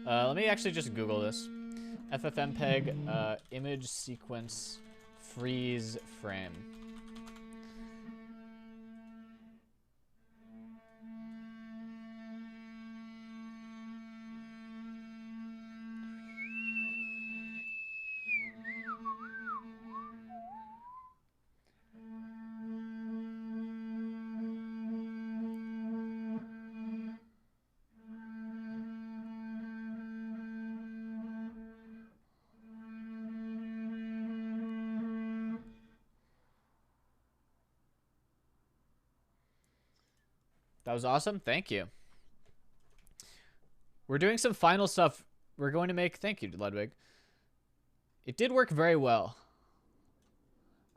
Let me actually just Google this. FFmpeg image sequence freeze frame. That was awesome. Thank you. We're doing some final stuff. We're going to make... Thank you, Ludwig. It did work very well.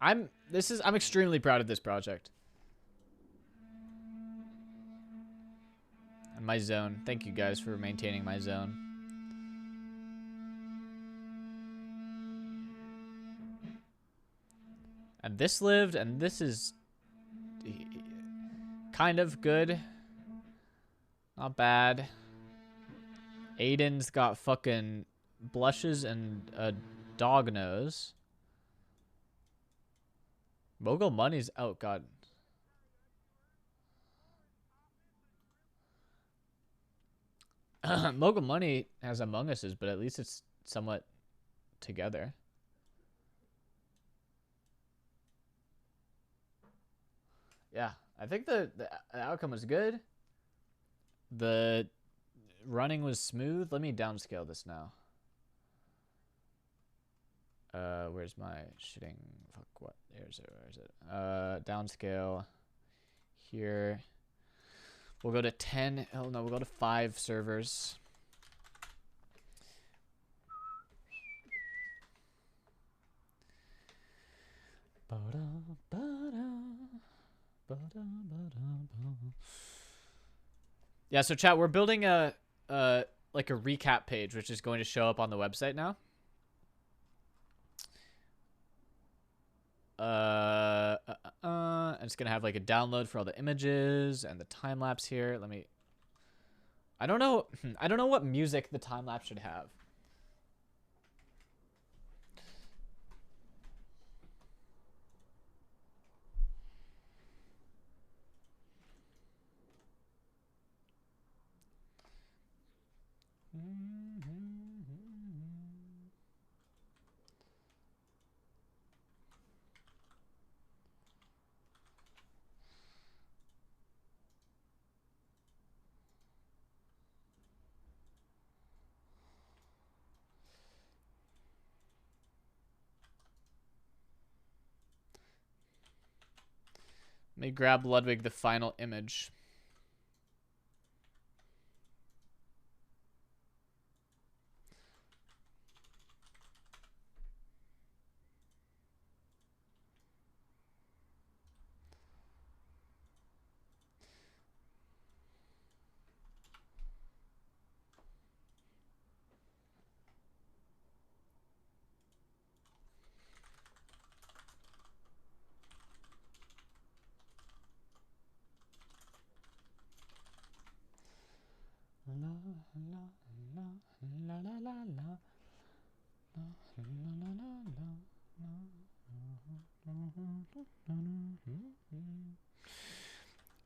I'm extremely proud of this project. And my zone. Thank you guys for maintaining my zone. And this lived, and this is kind of good. Not bad. Aiden's got fucking blushes and a dog nose. Mogul Money's... Oh, God. Mogul Money has Among Us's, but at least it's somewhat together. Yeah, I think the outcome was good. The running was smooth. Let me downscale this now. Where's my shitting? Fuck, what? Where is it? Downscale. Here. We'll go to 10. Oh, no, we'll go to 5 servers. Yeah, so chat, we're building a like a recap page, which is going to show up on the website now. And it's gonna have like a download for all the images and the time lapse here. Let me. I don't know what music the time lapse should have. Let me grab Ludwig the final image.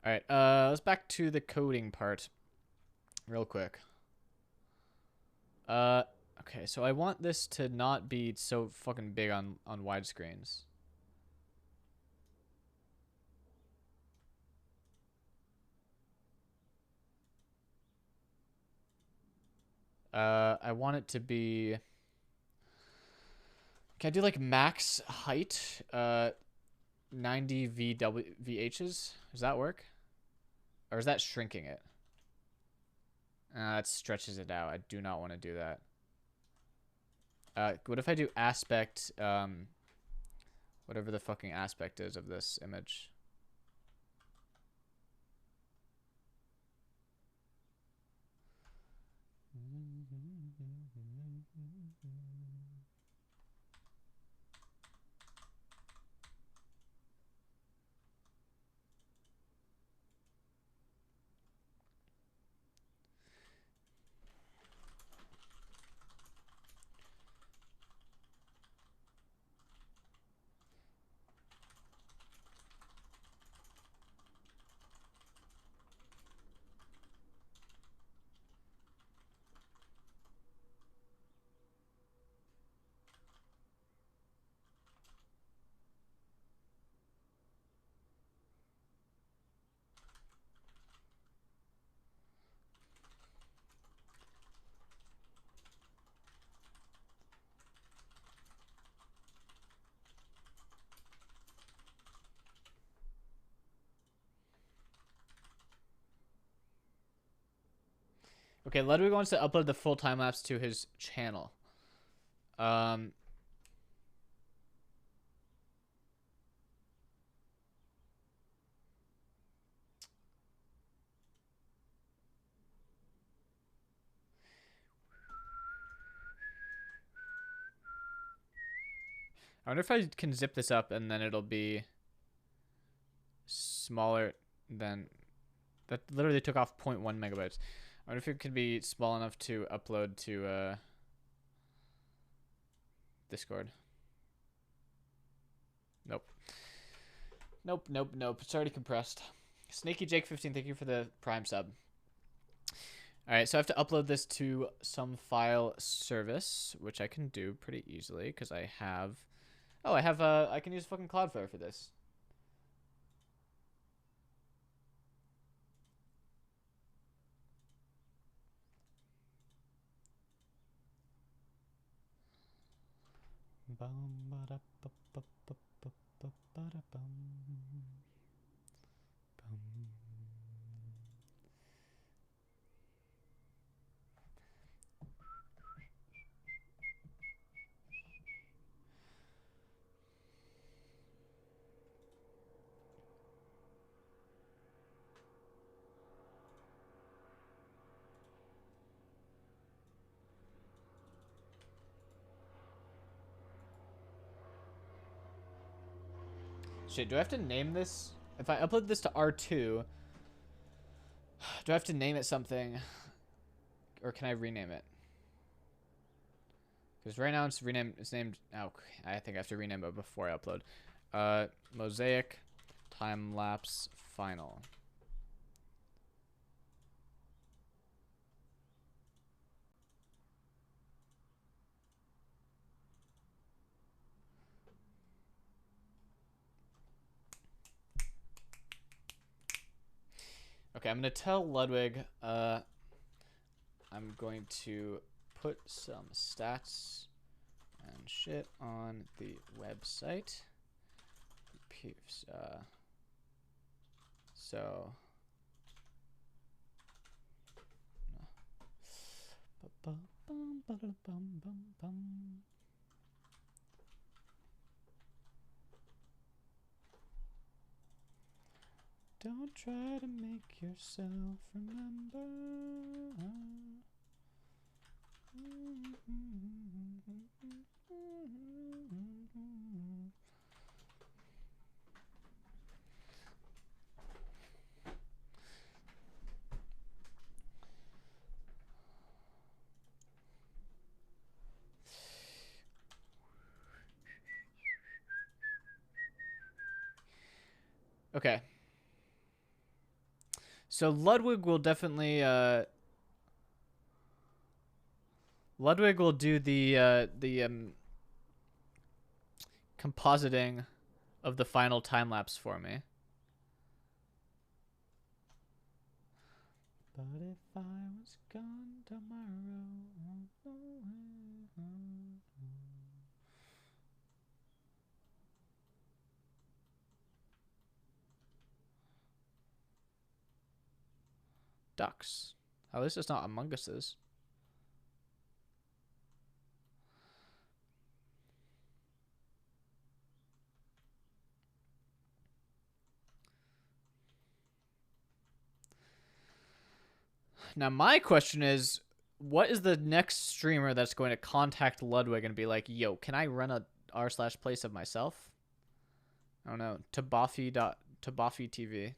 All right, let's back to the coding part real quick. Okay, so I want this to not be so fucking big on widescreens. I want it to be... Can I do like max height? 90 VHs? Does that work? Or is that shrinking it? That stretches it out. I do not want to do that. What if I do aspect, whatever the fucking aspect is of this image? Okay, Ludwig wants to upload the full time lapse to his channel. I wonder if I can zip this up and then it'll be smaller than... That literally took off 0.1 megabytes. I wonder if it could be small enough to upload to Discord. Nope. Nope. It's already compressed. Snaky Jake 15, thank you for the Prime sub. Alright, so I have to upload this to some file service, which I can do pretty easily because I have... Oh, I can use fucking Cloudflare for this. Shit, do I have to name this? If I upload this to R2, do I have to name it something? Or can I rename it? Because right now it's named... Oh, I think I have to rename it before I upload. Mosaic time-lapse final. Okay, I'm going to tell Ludwig, I'm going to put some stats and shit on the website. So... Don't try to make yourself remember. Okay. So Ludwig will definitely Ludwig will do the compositing of the final time lapse for me. But if I was gone tomorrow. Ducks. At least it's not Among Us's. Now my question is, what is the next streamer that's going to contact Ludwig and be like, yo, can I run a r/place of myself? I don't know. Tabafi TV.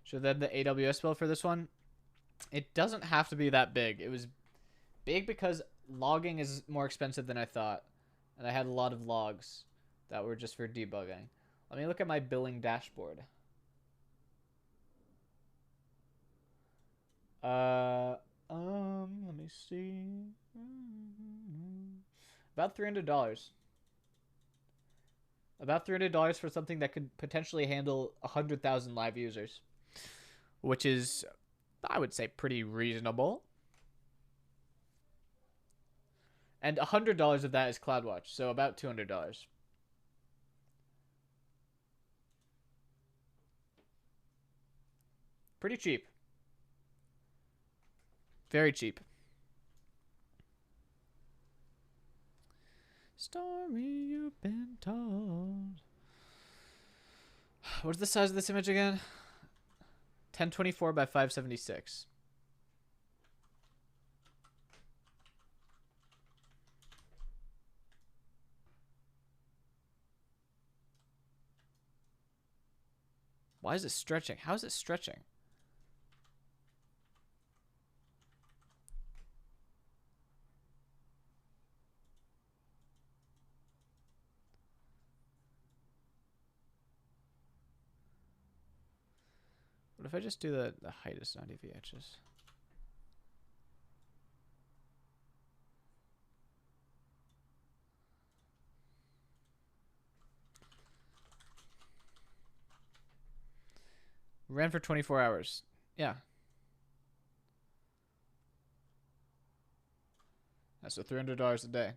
So then the AWS bill for this one, it doesn't have to be that big. It was big because logging is more expensive than I thought. And I had a lot of logs that were just for debugging. Let me look at my billing dashboard. Let me see. About $300. About $300 for something that could potentially handle 100,000 live users. Which is, I would say, pretty reasonable. And $100 of that is CloudWatch, so about $200. Pretty cheap. Very cheap. Story you've been told. What's the size of this image again? 1024 by 576. Why is it stretching? How is it stretching? What if I just do the height is 90 VHs? Ran for 24 hours. Yeah. That's so $300 a day.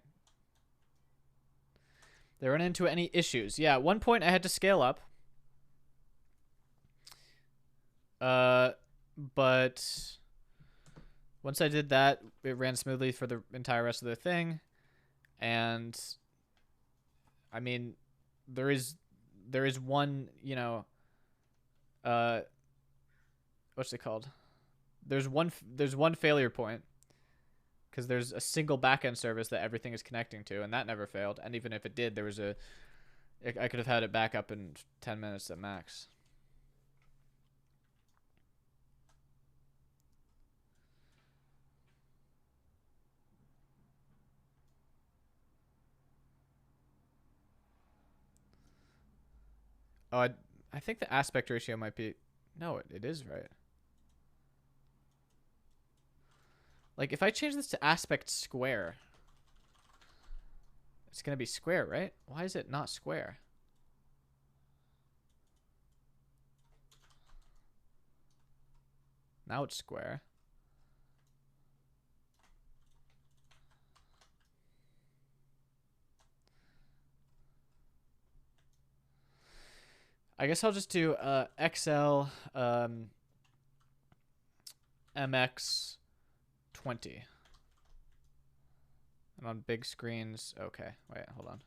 They run into any issues. Yeah, at one point I had to scale up. But once I did that, it ran smoothly for the entire rest of the thing. And I mean, there is one, you know, what's it called? There's one failure point because there's a single backend service that everything is connecting to, and that never failed. And even if it did, there was I could have had it back up in 10 minutes at max. Oh, I think the aspect ratio might be... No, it is right. Like, if I change this to aspect square, it's going to be square, right? Why is it not square? Now it's square. I guess I'll just do XL MX 20. And on big screens, okay. Wait, hold on.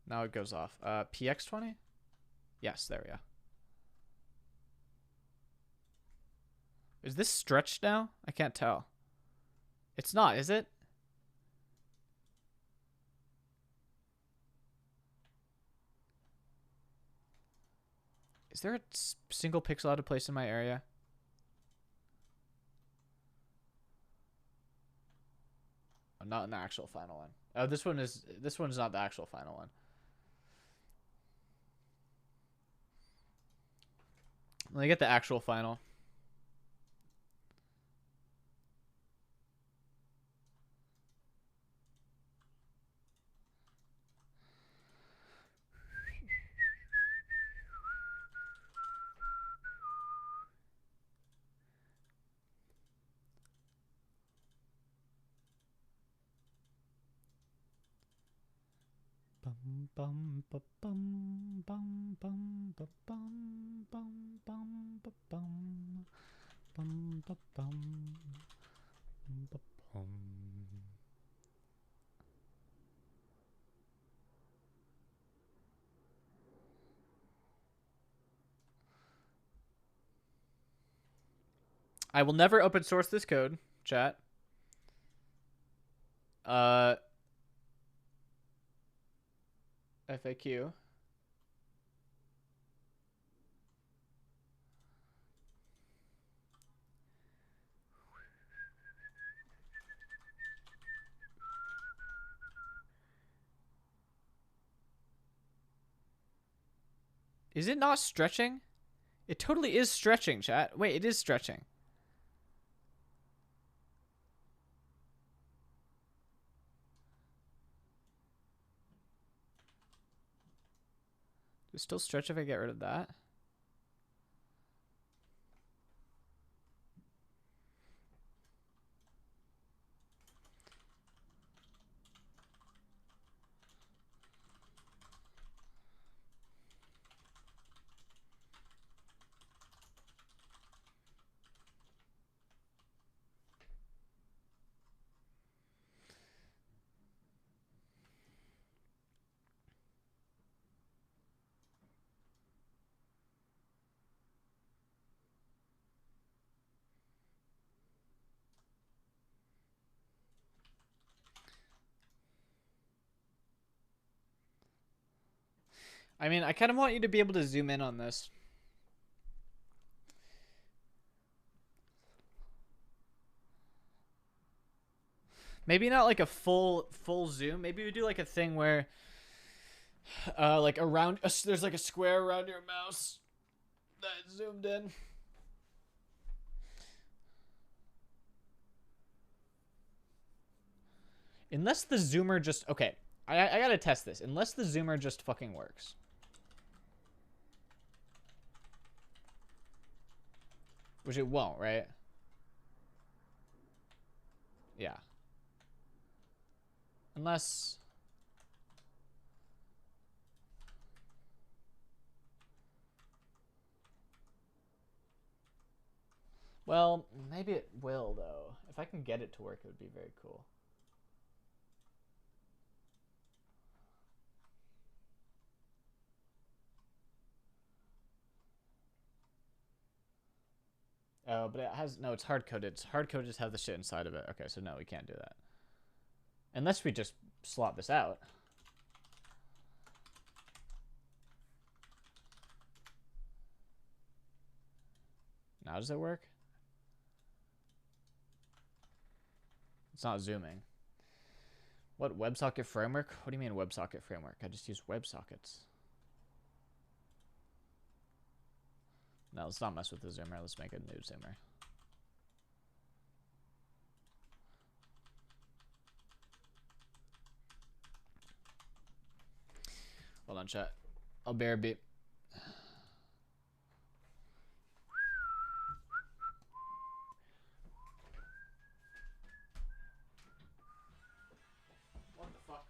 Now it goes off. PX 20? Yes, there we go. Is this stretched now? I can't tell. It's not, is it? Is there a single pixel out of place in my area? Oh, not in the actual final one. Oh, this one's not the actual final one. Let me get the actual final. Bum bum bum bum bum bum bum bum bum bum bum bum bum bum. I will never open source this code, chat. FAQ. Is it not stretching? It totally is stretching, chat. Wait, it is stretching. Does it still stretch if I get rid of that? I mean, I kind of want you to be able to zoom in on this. Maybe not like a full zoom. Maybe we do like a thing where, like around, there's like a square around your mouse that's zoomed in. Unless the zoomer just, okay, I gotta test this. Unless the zoomer just fucking works. Which it won't, right? Yeah. Unless... Well, maybe it will, though. If I can get it to work, it would be very cool. Oh, but it has... No, it's hard-coded. It's hard-coded just have the shit inside of it. Okay, so no, we can't do that. Unless we just slot this out. Now does it work? It's not zooming. What, WebSocket framework? What do you mean WebSocket framework? I just use WebSockets. No, let's not mess with the zoomer. Let's make a new zoomer. Hold on, chat. I'll bear a beat. What the fuck?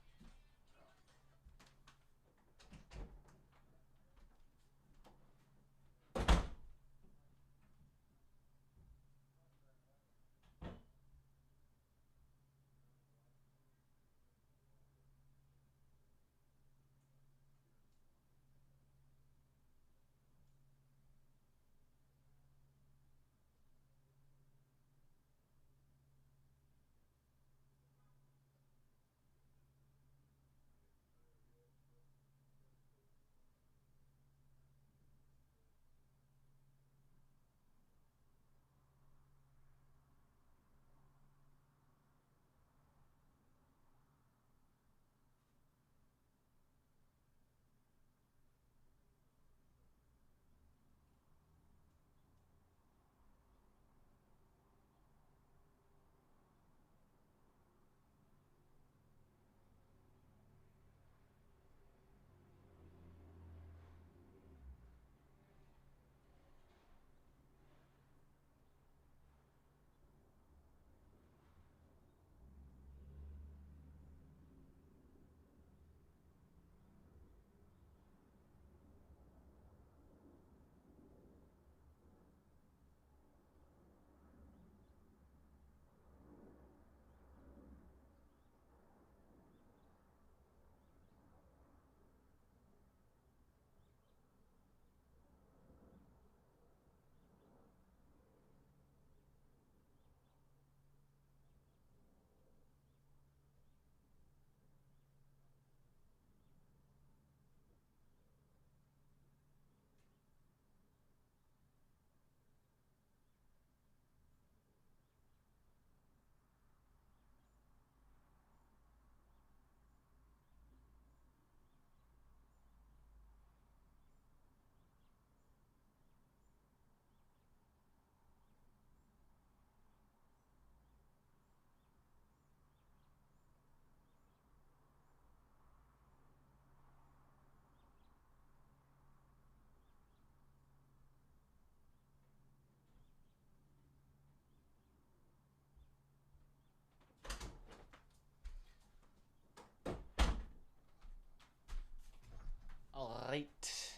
Alright.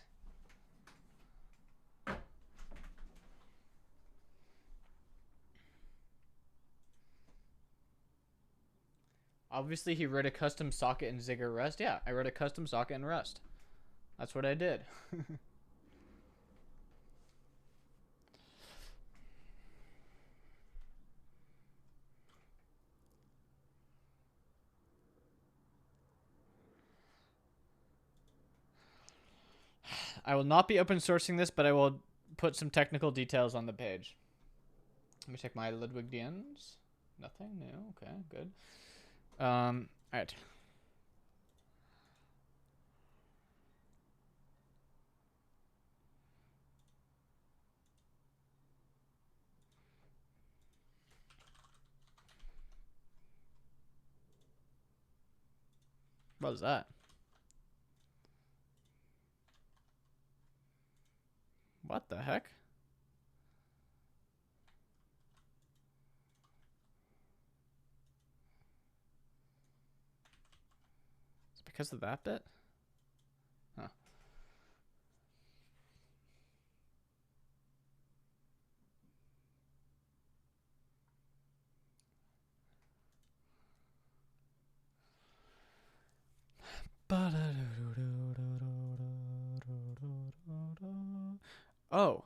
Obviously, he wrote a custom socket in Zigger Rust. Yeah, I wrote a custom socket in Rust. That's what I did. I will not be open sourcing this, but I will put some technical details on the page. Let me check my Ludwigdians. Nothing new. Okay, good. All right. What was that? What the heck? Is it because of that bit? Huh. Oh.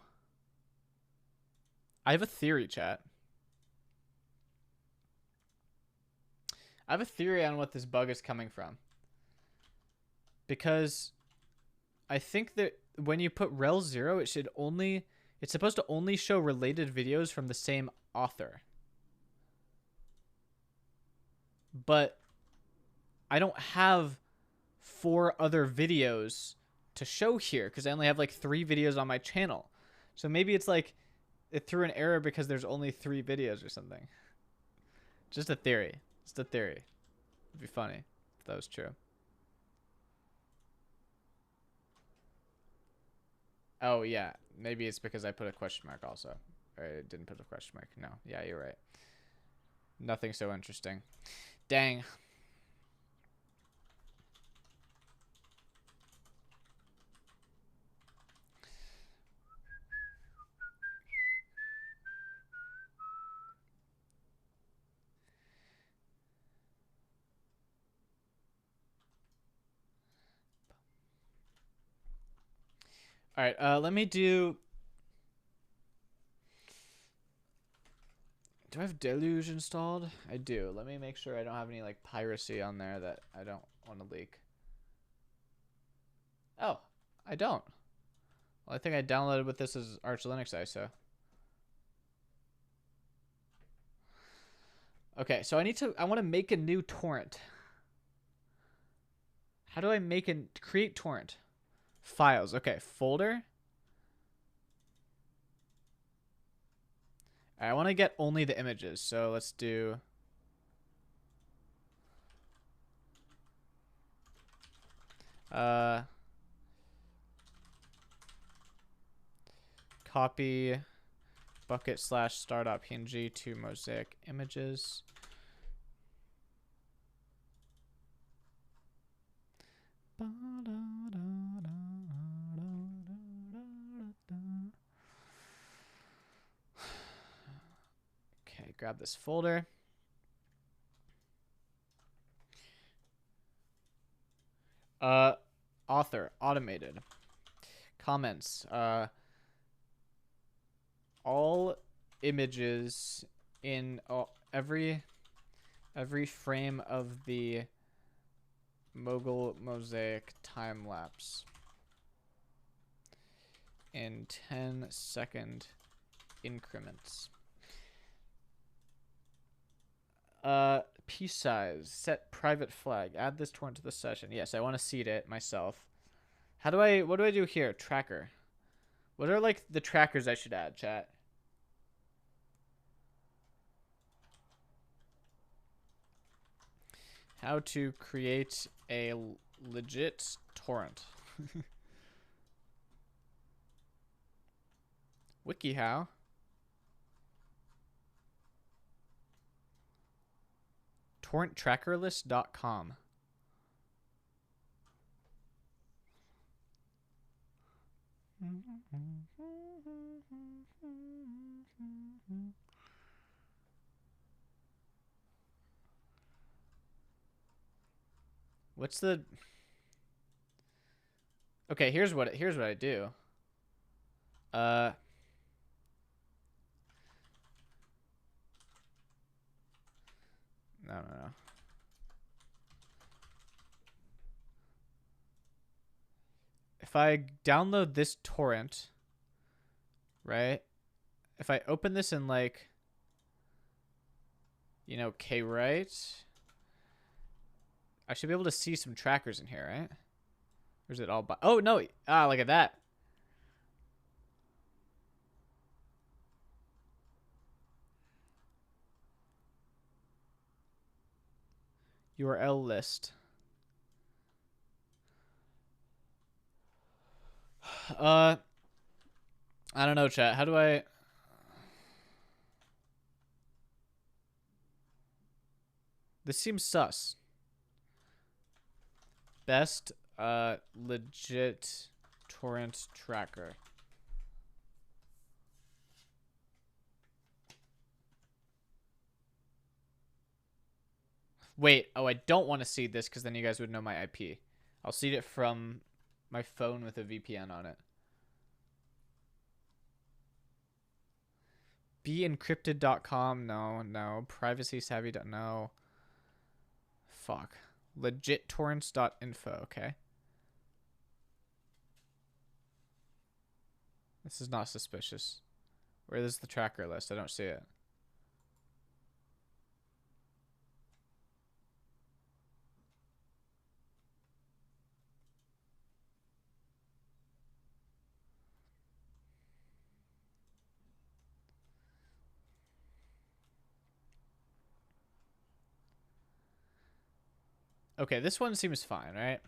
I have a theory, chat. I have a theory on what this bug is coming from. Because I think that when you put rel 0, it's supposed to only show related videos from the same author. But I don't have 4 other videos to show here because I only have like 3 videos on my channel. So maybe it's like it threw an error because there's only 3 videos or something. Just a theory. Just a theory. It'd be funny if that was true. Oh, yeah. Maybe it's because I put a question mark also. Or I didn't put a question mark. No. Yeah, you're right. Nothing so interesting. Dang. All right, let me do... Do I have Deluge installed? I do. Let me make sure I don't have any like piracy on there that I don't want to leak. Oh, I don't. Well, I think I downloaded with this as Arch Linux ISO. Okay, so I want to make a new torrent. How do I create torrent? Files. Okay, folder. I want to get only the images, so let's do... copy bucket /star.png to Mosaic images. Okay, grab this folder. Author, automated. Comments. All images in every frame of the Mogul Mosaic time lapse in 10-second increments. Piece size, set private flag, add this torrent to the session. Yes, I want to seed it myself. What do I do here? Tracker. What are like the trackers I should add, chat? How to create a legit torrent. WikiHow. torrenttrackerlist.com. What's the... Okay, here's what I do. No. if I download this torrent, right? If I open this in like, you know, Kwrite, I should be able to see some trackers in here, right? Or is it all by? Oh no! Ah, look at that. URL list. I don't know, chat. How do I? This seems sus. Best legit torrent tracker. Wait, oh, I don't want to seed this because then you guys would know my IP. I'll seed it from my phone with a VPN on it. Beencrypted.com, no. Privacy savvy, no. Fuck. Legittorrents.info, okay. This is not suspicious. Where is the tracker list? I don't see it. Okay, this one seems fine, right?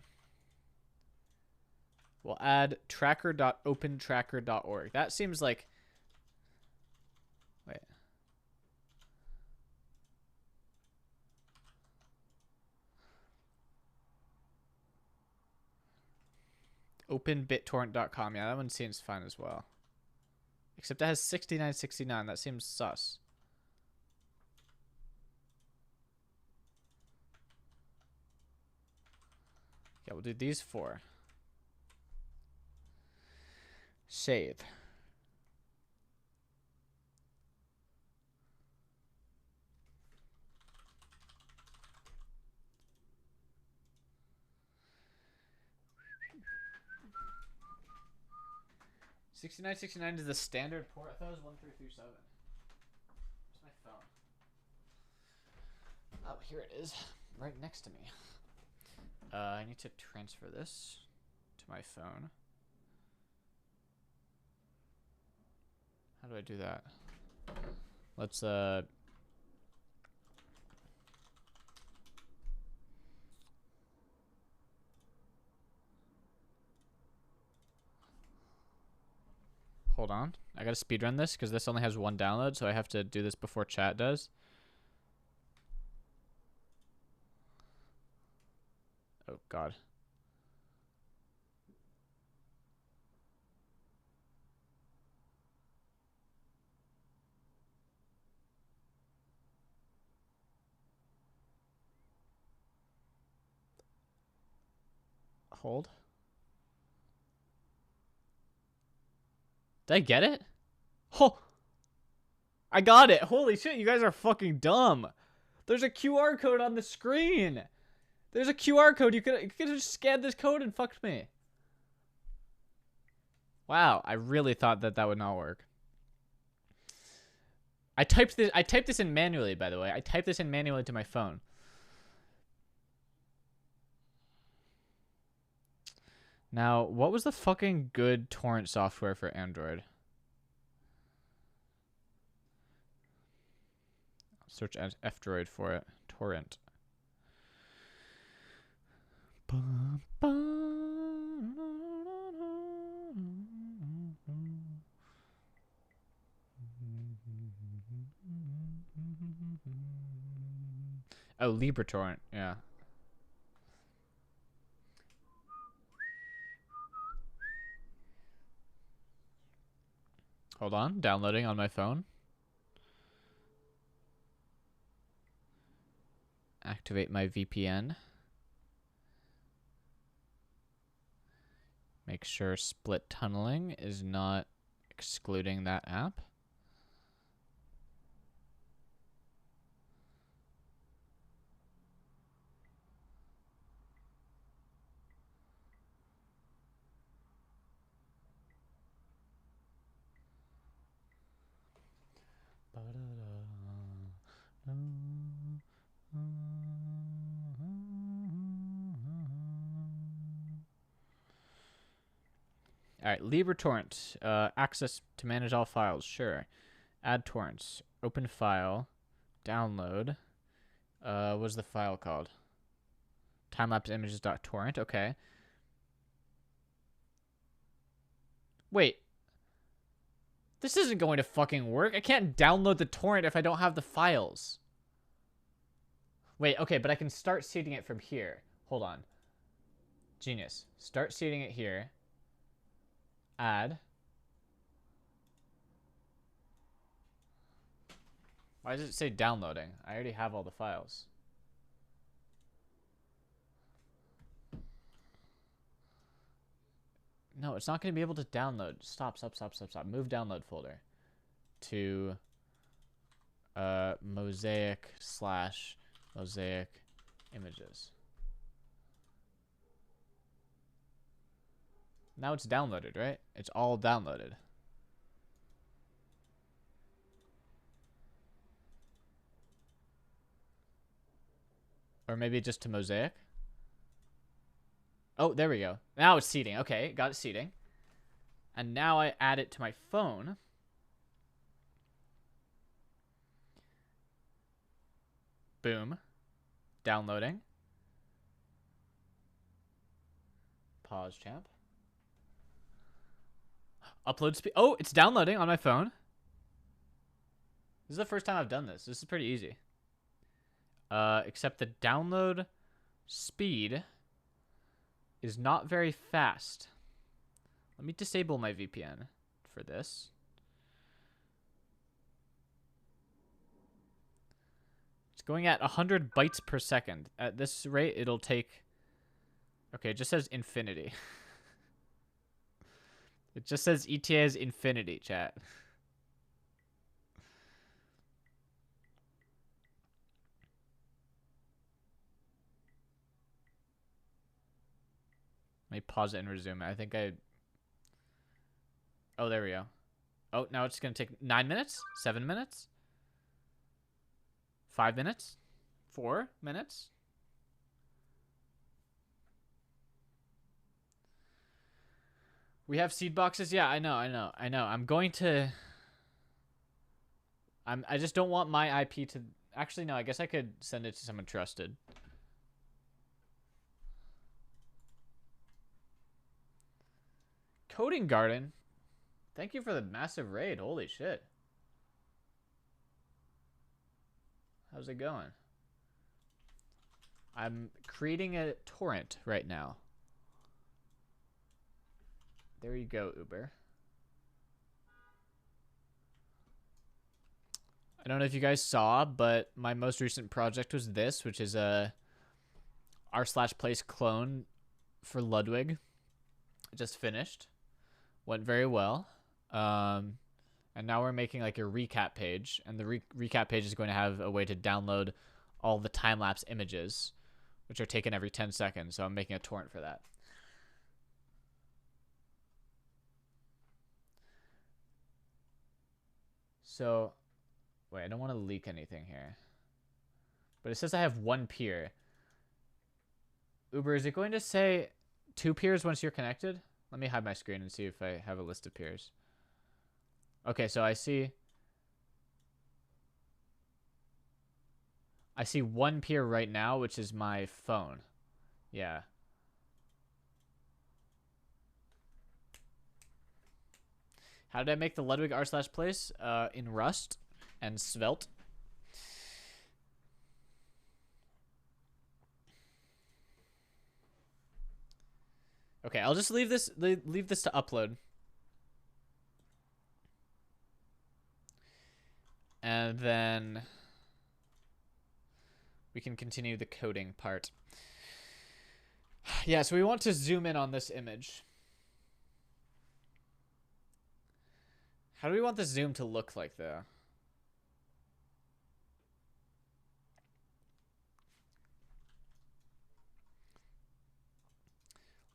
We'll add tracker.opentracker.org. That seems like... Wait. OpenBitTorrent.com. Yeah, that one seems fine as well. Except it has 6969. That seems sus. Yeah, we'll do these four. Save. $69.69 is the standard port. I thought it was 1337. Where's my phone? Oh, here it is, right next to me. I need to transfer this to my phone. How do I do that? Let's hold on. I gotta speedrun this because this only has one download, so I have to do this before chat does. Oh, God. Hold. Did I get it? Oh! I got it! Holy shit, you guys are fucking dumb! There's a QR code on the screen! There's a QR code. You could have just scanned this code and fucked me. Wow, I really thought that that would not work. I typed this in manually, by the way. I typed this in manually to my phone. Now, what was the fucking good torrent software for Android? Search F-Droid for it. Torrent. Oh, LibreTorrent, yeah. Hold on, downloading on my phone. Activate my VPN. Make sure split tunneling is not excluding that app. All right, LibreTorrent. Access to manage all files. Sure. Add torrents. Open file. Download. What's the file called? Timelapseimages.torrent. Okay. Wait. This isn't going to fucking work. I can't download the torrent if I don't have the files. Wait, okay, but I can start seeding it from here. Hold on. Genius. Start seeding it here. Add. Why does it say downloading? I already have all the files. No, it's not going to be able to download. Stop. Move download folder to mosaic/mosaic images. Now it's downloaded, right? It's all downloaded. Or maybe just to mosaic. Oh, there we go. Now it's seeding. Okay, got it seeding. And now I add it to my phone. Boom. Downloading. Pause, champ. Upload speed. Oh, it's downloading on my phone. This is the first time I've done this. This is pretty easy. Except the download speed is not very fast. Let me disable my VPN for this. It's going at 100 bytes per second. At this rate, it'll take... Okay, it just says infinity. It just says ETA is infinity, chat. Let me pause it and resume it. I think I... Oh, there we go. Oh, now it's going to take 9 minutes? 7 minutes? 5 minutes? 4 minutes? We have seed boxes? Yeah, I know. I'm going to... I just don't want my IP to... Actually, no, I guess I could send it to someone trusted. Coding Garden? Thank you for the massive raid. Holy shit. How's it going? I'm creating a torrent right now. There you go, Uber. I don't know if you guys saw, but my most recent project was this, which is a r/place clone for Ludwig. It just finished. Went very well. And now we're making like a recap page, and the recap page is going to have a way to download all the time-lapse images, which are taken every 10 seconds. So I'm making a torrent for that. So, wait, I don't want to leak anything here. But it says I have one peer. Uber, is it going to say 2 peers once you're connected? Let me hide my screen and see if I have a list of peers. Okay, so I see 1 peer right now, which is my phone. Yeah. How did I make the Ludwig r/place? In Rust and Svelte. Okay, I'll just leave this to upload. And then we can continue the coding part. Yeah, so we want to zoom in on this image. How do we want the zoom to look like, though?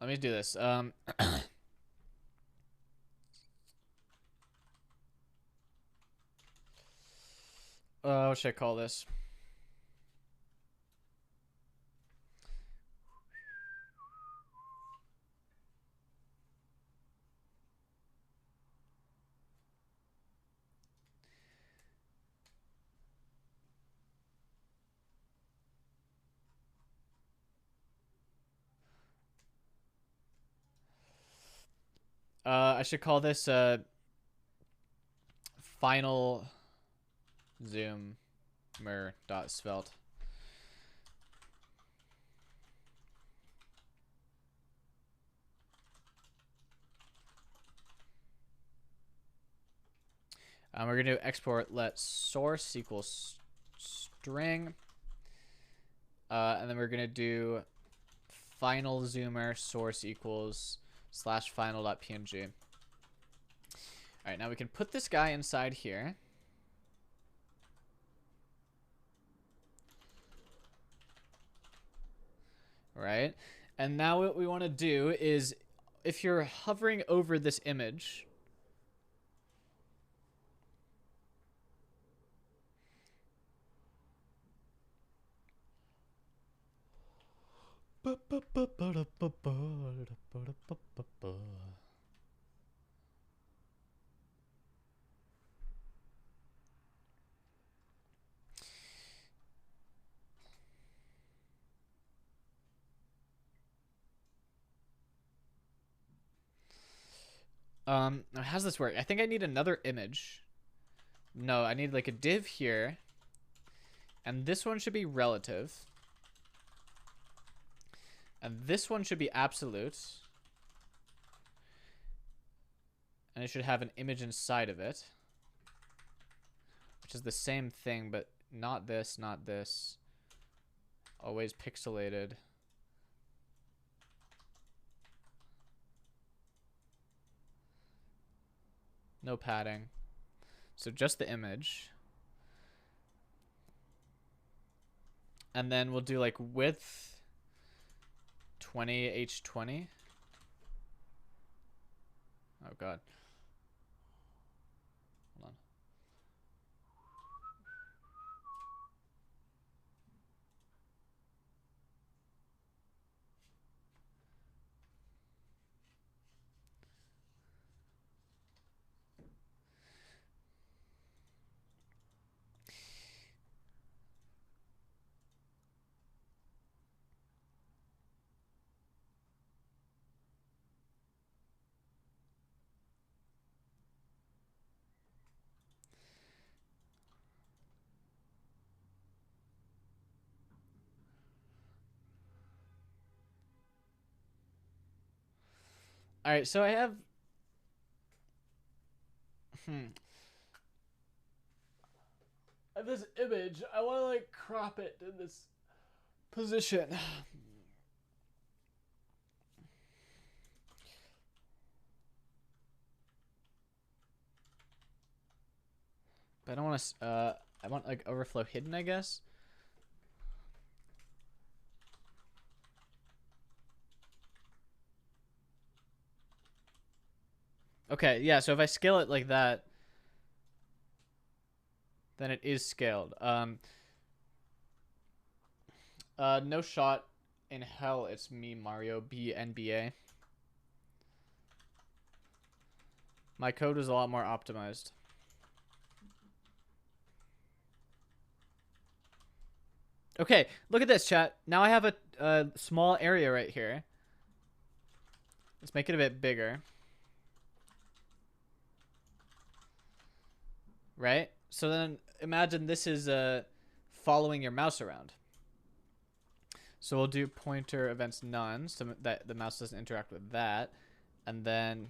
Let me do this. What should I call this? I should call this final zoomer dot svelte. We're going to export let source equals string. And then we're going to do final zoomer source equals slash final.png. All right, now we can put this guy inside here. Right? And now what we want to do is, if you're hovering over this image, how does this work? I think I need another image. No, I need like a div here. And this one should be relative. And this one should be absolute. And it should have an image inside of it. Which is the same thing, but not this, not this. Always pixelated. No padding. So just the image. And then we'll do like width 20h20. Oh god. Hold on. All right, so I have I have this image. I want to like crop it in this position. But I don't want to I want like overflow hidden, I guess. Okay, yeah, so if I scale it like that, then it is scaled. No shot in hell it's me, Mario, BNBA. My code is a lot more optimized. Okay, look at this, chat. Now I have a small area right here. Let's make it a bit bigger. Right? So then imagine this is following your mouse around. So we'll do pointer events none so that the mouse doesn't interact with that. And then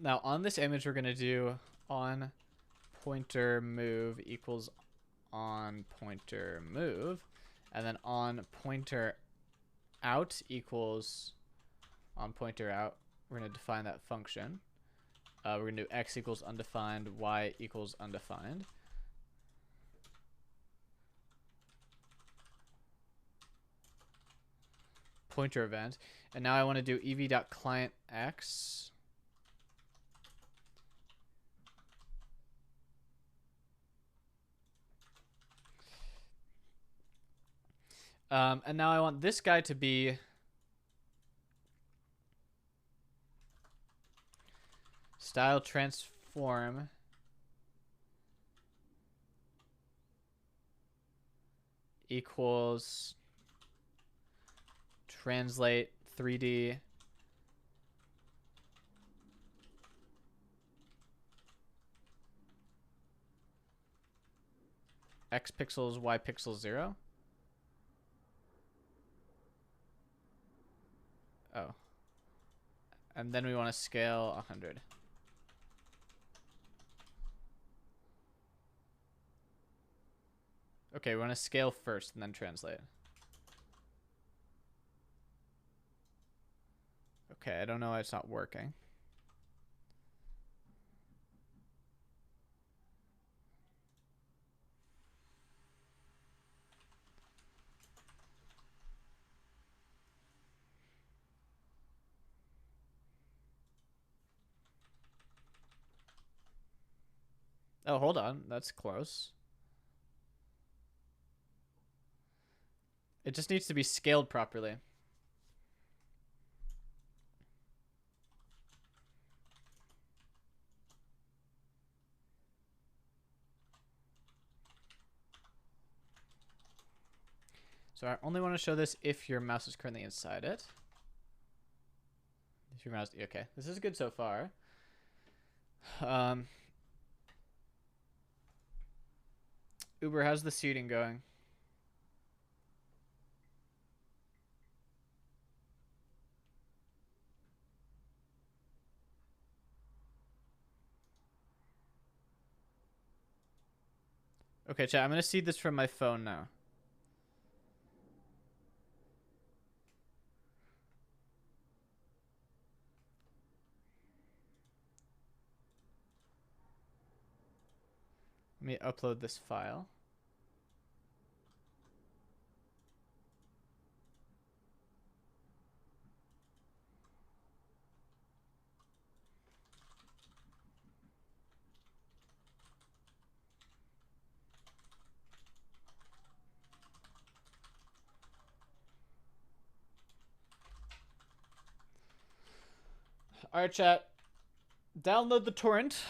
now on this image we're gonna do on pointer move equals on pointer move, and then on pointer out equals on pointer out. We're gonna define that function. We're gonna do x equals undefined, y equals undefined. Pointer event, and now I want to do ev.clientx. And now I want this guy to be Style transform equals translate 3D x pixels y pixels 0. Oh. And then we want to scale 100. Okay, we want to scale first and then translate. Okay, I don't know why it's not working. Oh, hold on. That's close. It just needs to be scaled properly. So I only want to show this if your mouse is currently inside it. If your mouse, okay, this is good so far. Uber, how's the seating going? Okay, chat, I'm going to see this from my phone now. Let me upload this file. All right, chat. Download the torrent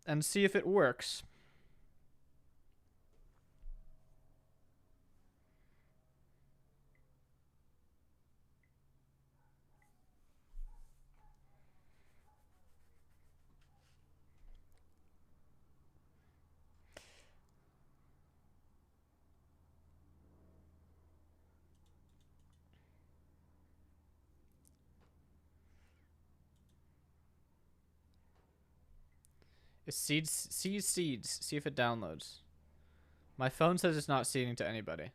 and see if it works. It's seeds. See if it downloads. My phone says it's not seeding to anybody.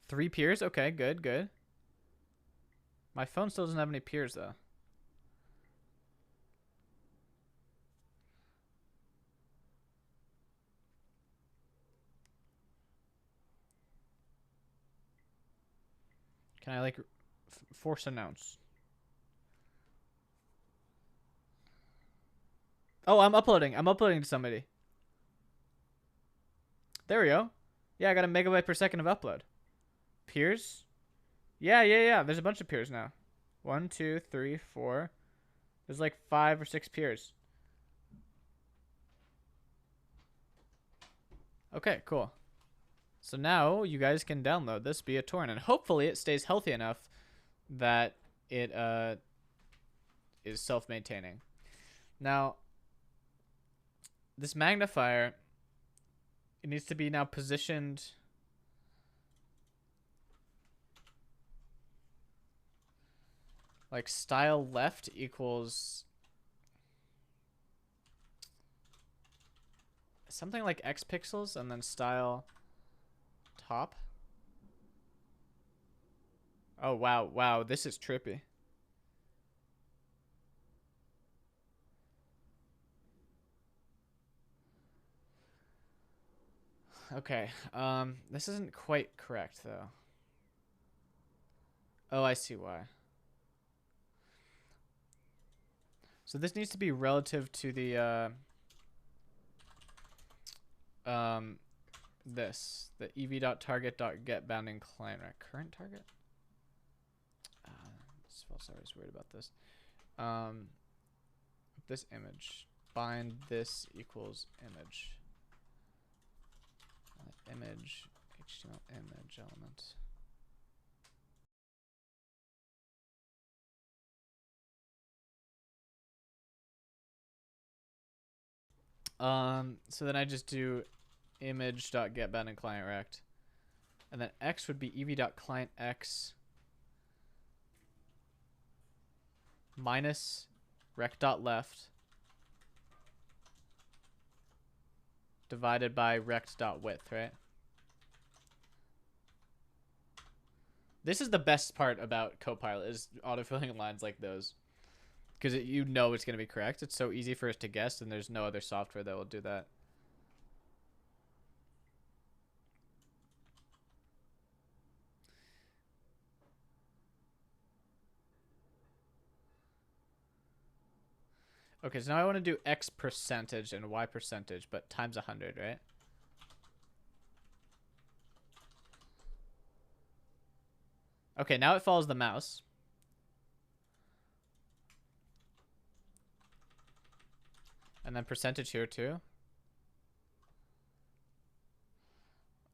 Three peers? Okay, good, good. My phone still doesn't have any peers, though. Can I, like, force announce? Oh, I'm uploading. I'm uploading to somebody. There we go. Yeah, I got a megabyte per second of upload. Peers? Yeah. There's a bunch of peers now. 1, 2, 3, 4. There's like 5 or 6 peers. Okay, cool. So now you guys can download this via torrent, and hopefully it stays healthy enough that it is self-maintaining. Now, this magnifier, it needs to be now positioned like style left equals something like X pixels, and then style top. Oh, wow, this is trippy. Okay, this isn't quite correct, though. Oh, I see why. So this needs to be relative to the, this, the ev.target.get bounding client rect. Current target? Sorry, I was worried about this. This image. Bind this equals image. Image, HTML image element. So then I just do image.getBounding client rect. And then x would be ev.clientx minus rect.left divided by rect.width, right? This is the best part about Copilot, is autofilling lines like those. Because you know it's going to be correct. It's so easy for us to guess, and there's no other software that will do that. Okay, so now I want to do X percentage and Y percentage, but times 100, right? Okay, now it follows the mouse. And then percentage here too.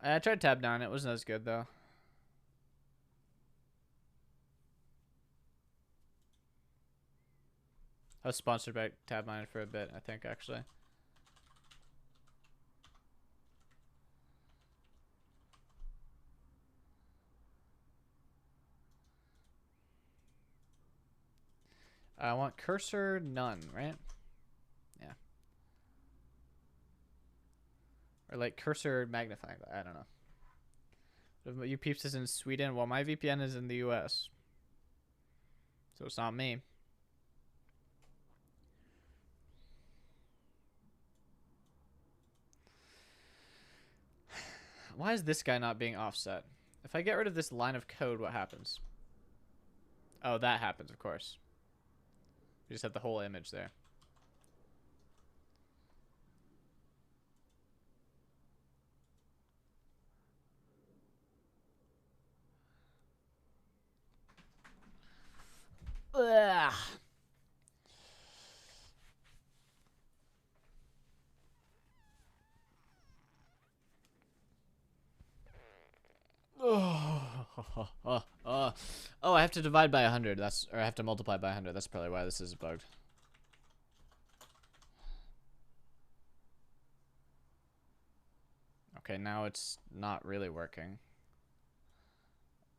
I tried tab down. It wasn't as good though. I was sponsored by Tabminer for a bit, I think, actually. I want cursor none, right? Yeah. Or like cursor magnifying, I don't know. You peeps is in Sweden. Well, my VPN is in the US. So it's not me. Why is this guy not being offset? If I get rid of this line of code, what happens? Oh, that happens, of course. We just have the whole image there. Ugh. Oh, I have to divide by 100. Or I have to multiply by 100. That's probably why this is bugged. Okay, now it's not really working.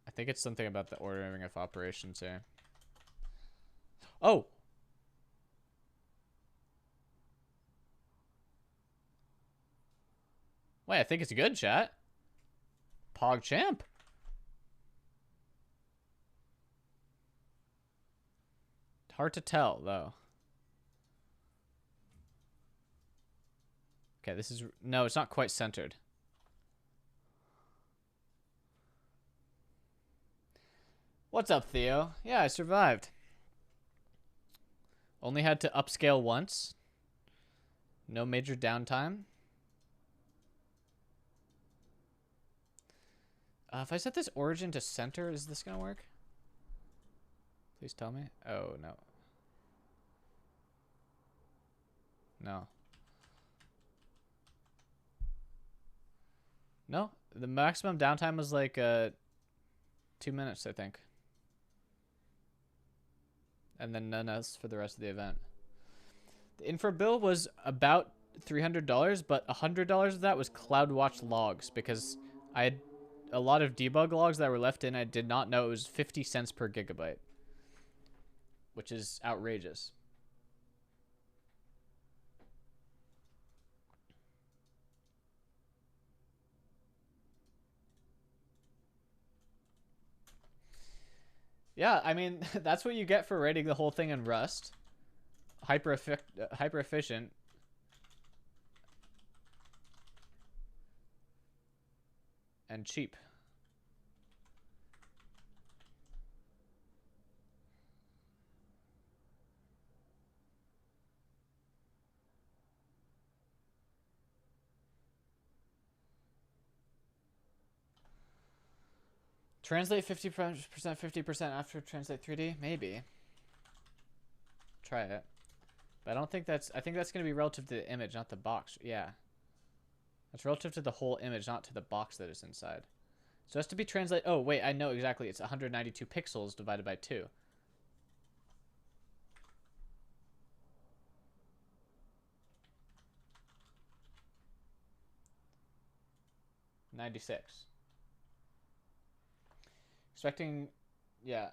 I think it's something about the ordering of operations here. Oh! Wait, I think it's good, chat. PogChamp. Hard to tell, though. Okay, this is... No, it's not quite centered. What's up, Theo? Yeah, I survived. Only had to upscale once. No major downtime. If I set this origin to center, is this going to work? Please tell me. Oh, no. No. No, the maximum downtime was like 2 minutes, I think. And then none else for the rest of the event. The infra bill was about $300, but $100 of that was CloudWatch logs because I had a lot of debug logs that were left in. I did not know it was 50 cents per gigabyte, which is outrageous. Yeah, I mean, that's what you get for writing the whole thing in Rust. Hyper efficient. And cheap. Translate 50%, 50% after translate 3D? Maybe. Try it. But I don't think that's... I think that's going to be relative to the image, not the box. Yeah. That's relative to the whole image, not to the box that is inside. So it has to be translate... Oh, wait, I know exactly. It's 192 pixels divided by 2. $96. Expecting... Yeah.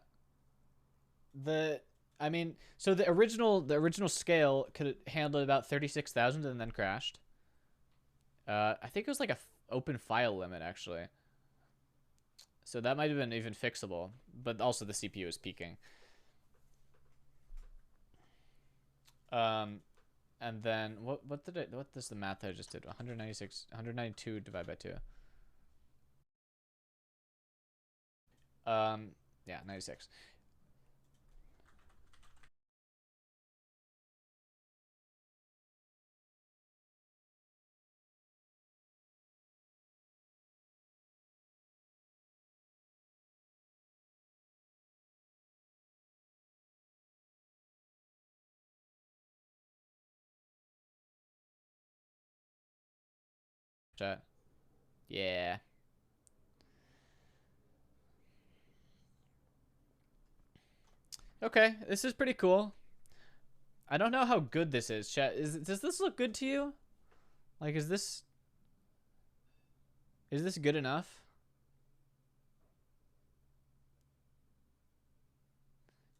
I mean, so the original scale could handle about 36,000 and then crashed. I think it was like a open file limit, actually. So that might have been even fixable, but also the CPU is peaking. And then what does the math I just did? 192 divided by 2. Yeah, 96. Chat. Yeah. Okay, this is pretty cool. I don't know how good this is, chat. Does this look good to you? Like, is this good enough?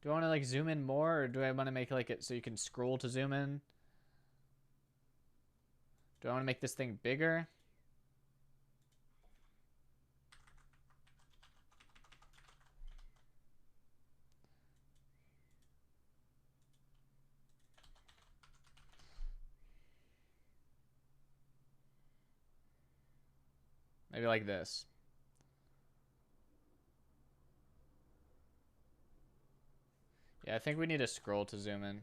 Do I want to like zoom in more, or do I want to make like it so you can scroll to zoom in? Do I want to make this thing bigger? Maybe like this. Yeah, I think we need to scroll to zoom in.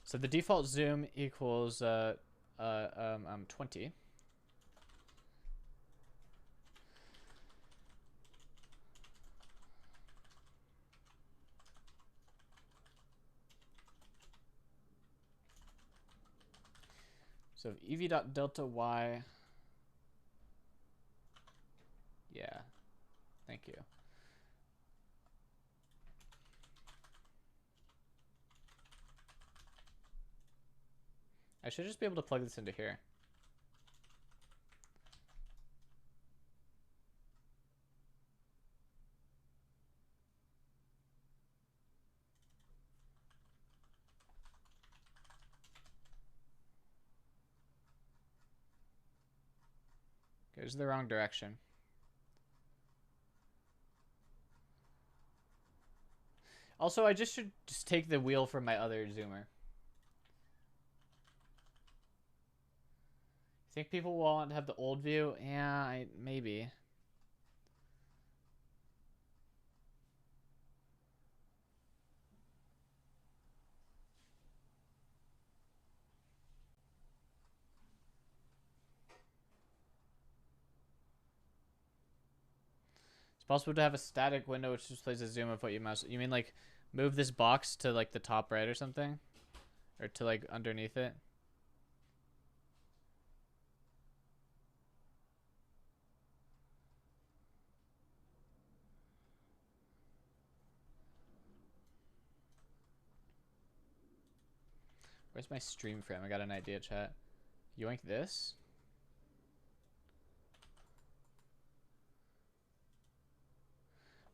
So the default zoom equals 20. So ev.delta y. Yeah. Thank you. I should just be able to plug this into here. Goes the wrong direction. Also, I should take the wheel from my other zoomer. Think people will want to have the old view? Yeah, maybe. It's possible to have a static window which displays a zoom of what you mouse. You mean like move this box to like the top right or something? Or to like underneath it? Where's my stream frame? I got an idea, chat. Yoink this.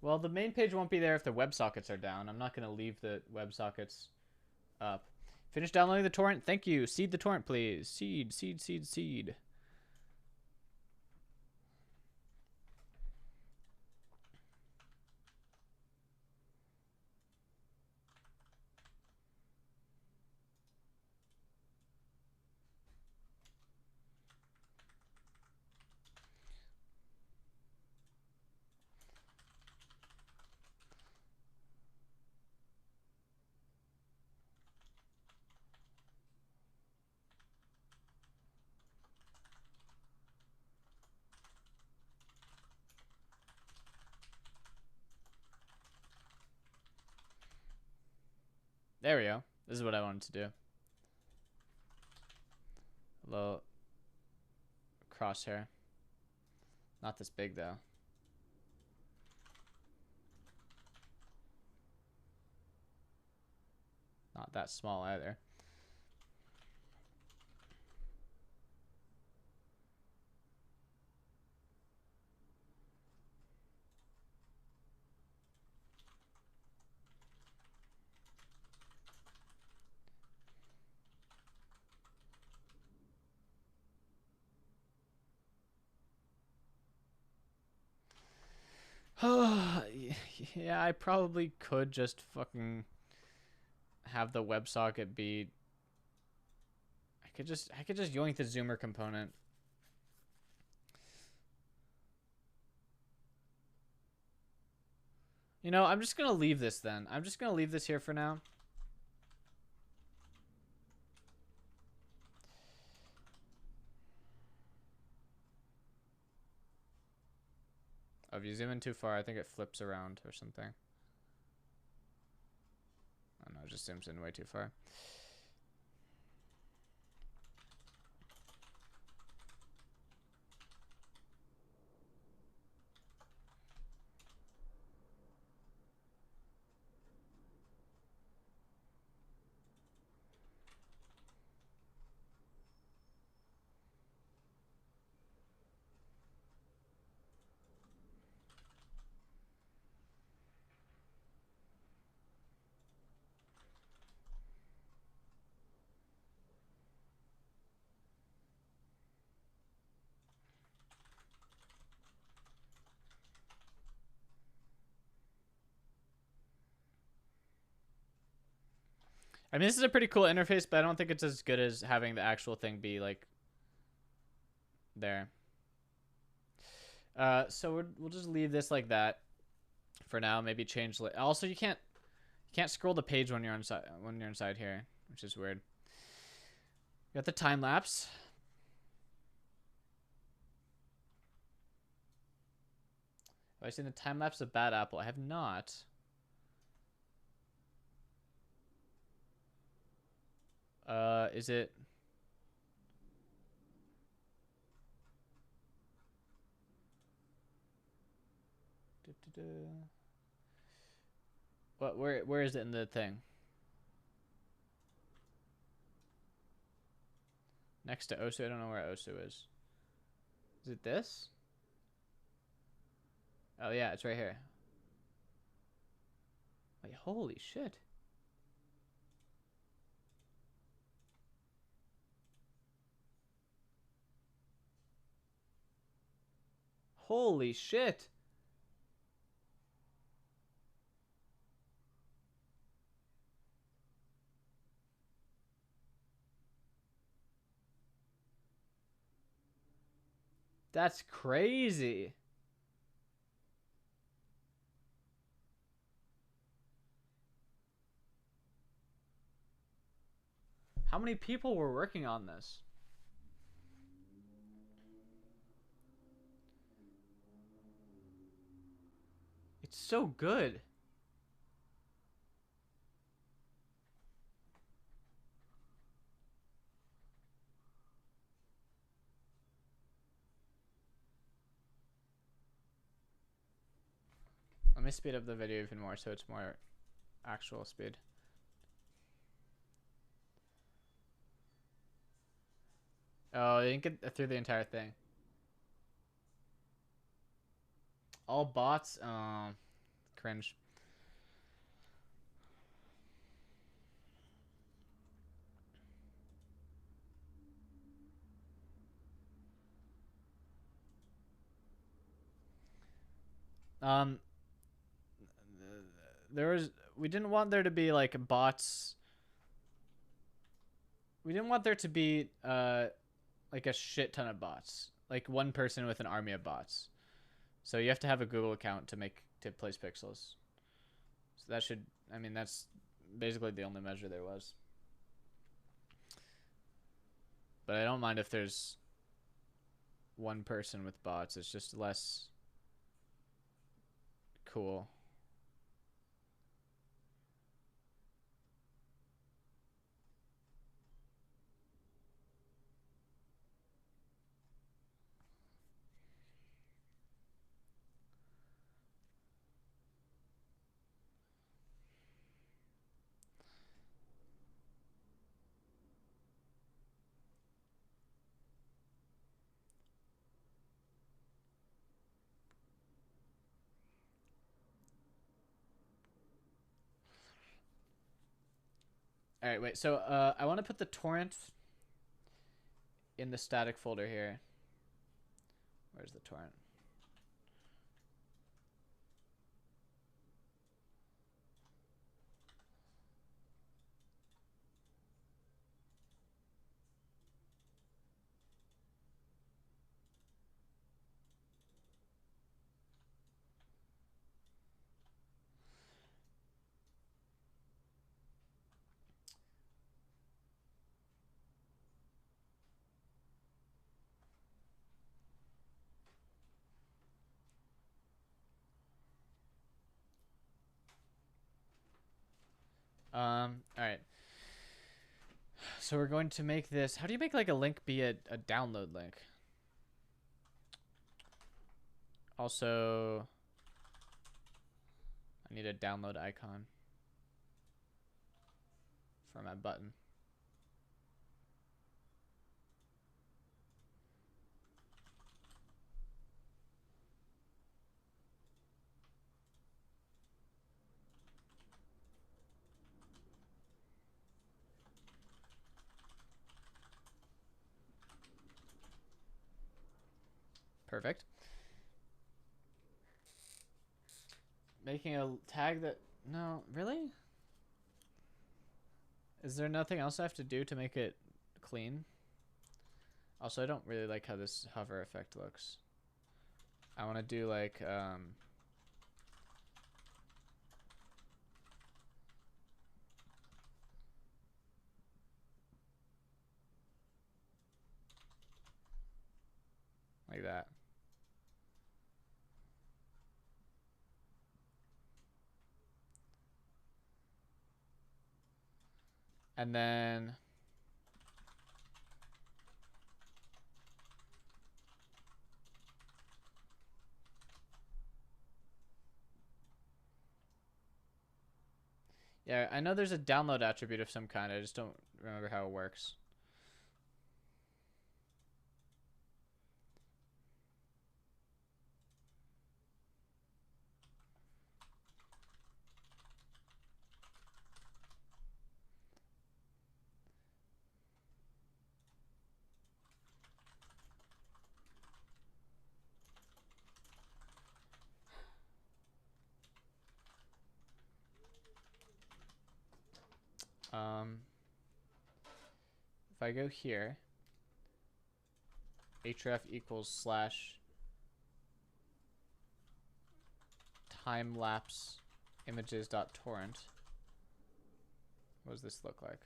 Well, the main page won't be there if the WebSockets are down. I'm not going to leave the WebSockets up. Finish downloading the torrent. Thank you. Seed the torrent, please. Seed, seed, seed, seed. There we go. This is what I wanted to do. A little crosshair. Not this big though. Not that small either. Yeah, I probably could just fucking have the WebSocket be. I could just yoink the zoomer component. You know, I'm just gonna leave this then. I'm just gonna leave this here for now. Oh, if you zoom in too far, I think it flips around or something. Oh no, it just zooms in way too far. I mean, this is a pretty cool interface, but I don't think it's as good as having the actual thing be like there. So we'll just leave this like that for now. Maybe change. Also, you can't scroll the page when you're inside here, which is weird. Got the time lapse. Have I seen the time lapse of Bad Apple? I have not. Is it? What? Where is it in the thing? Next to Osu? I don't know where Osu is. Is it this? Oh yeah, it's right here. Wait, holy shit. Holy shit. That's crazy. How many people were working on this? It's so good. Let me speed up the video even more so it's more actual speed. Oh, they didn't get through the entire thing. All bots? Cringe. We didn't want there to be like bots. We didn't want there to be like a shit ton of bots, like one person with an army of bots. So you have to have a Google account to place pixels. So that should, I mean, that's basically the only measure there was. But I don't mind if there's one person with bots. It's just less cool. All right, wait. So I want to put the torrent in the static folder here. Where's the torrent? All right. So we're going to make this. How do you make like a link be a download link? Also, I need a download icon for my button. Perfect. Making a tag that... No, really? Is there nothing else I have to do to make it clean? Also, I don't really like how this hover effect looks. I want to do like... like that. And then... yeah, I know there's a download attribute of some kind. I just don't remember how it works. If I go here, href equals slash time-lapse images.torrent. What does this look like?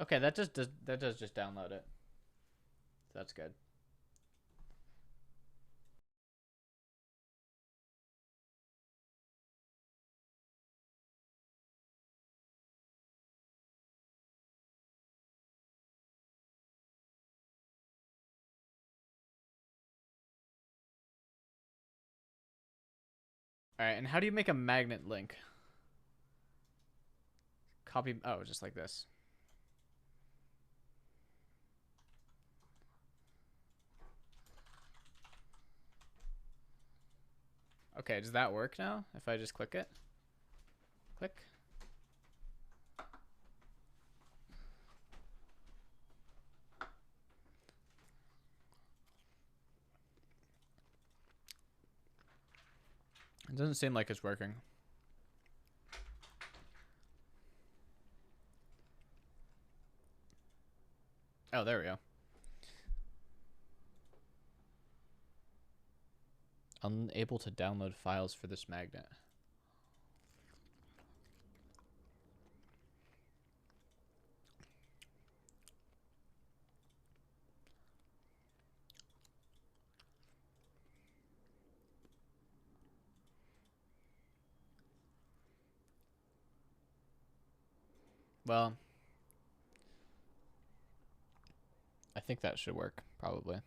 Okay, that does just download it. That's good. All right, and how do you make a magnet link? Copy. Oh, just like this. Okay, does that work now? If I just click it? Click. It doesn't seem like it's working. Oh, there we go. Unable to download files for this magnet. Well, I think that should work, probably.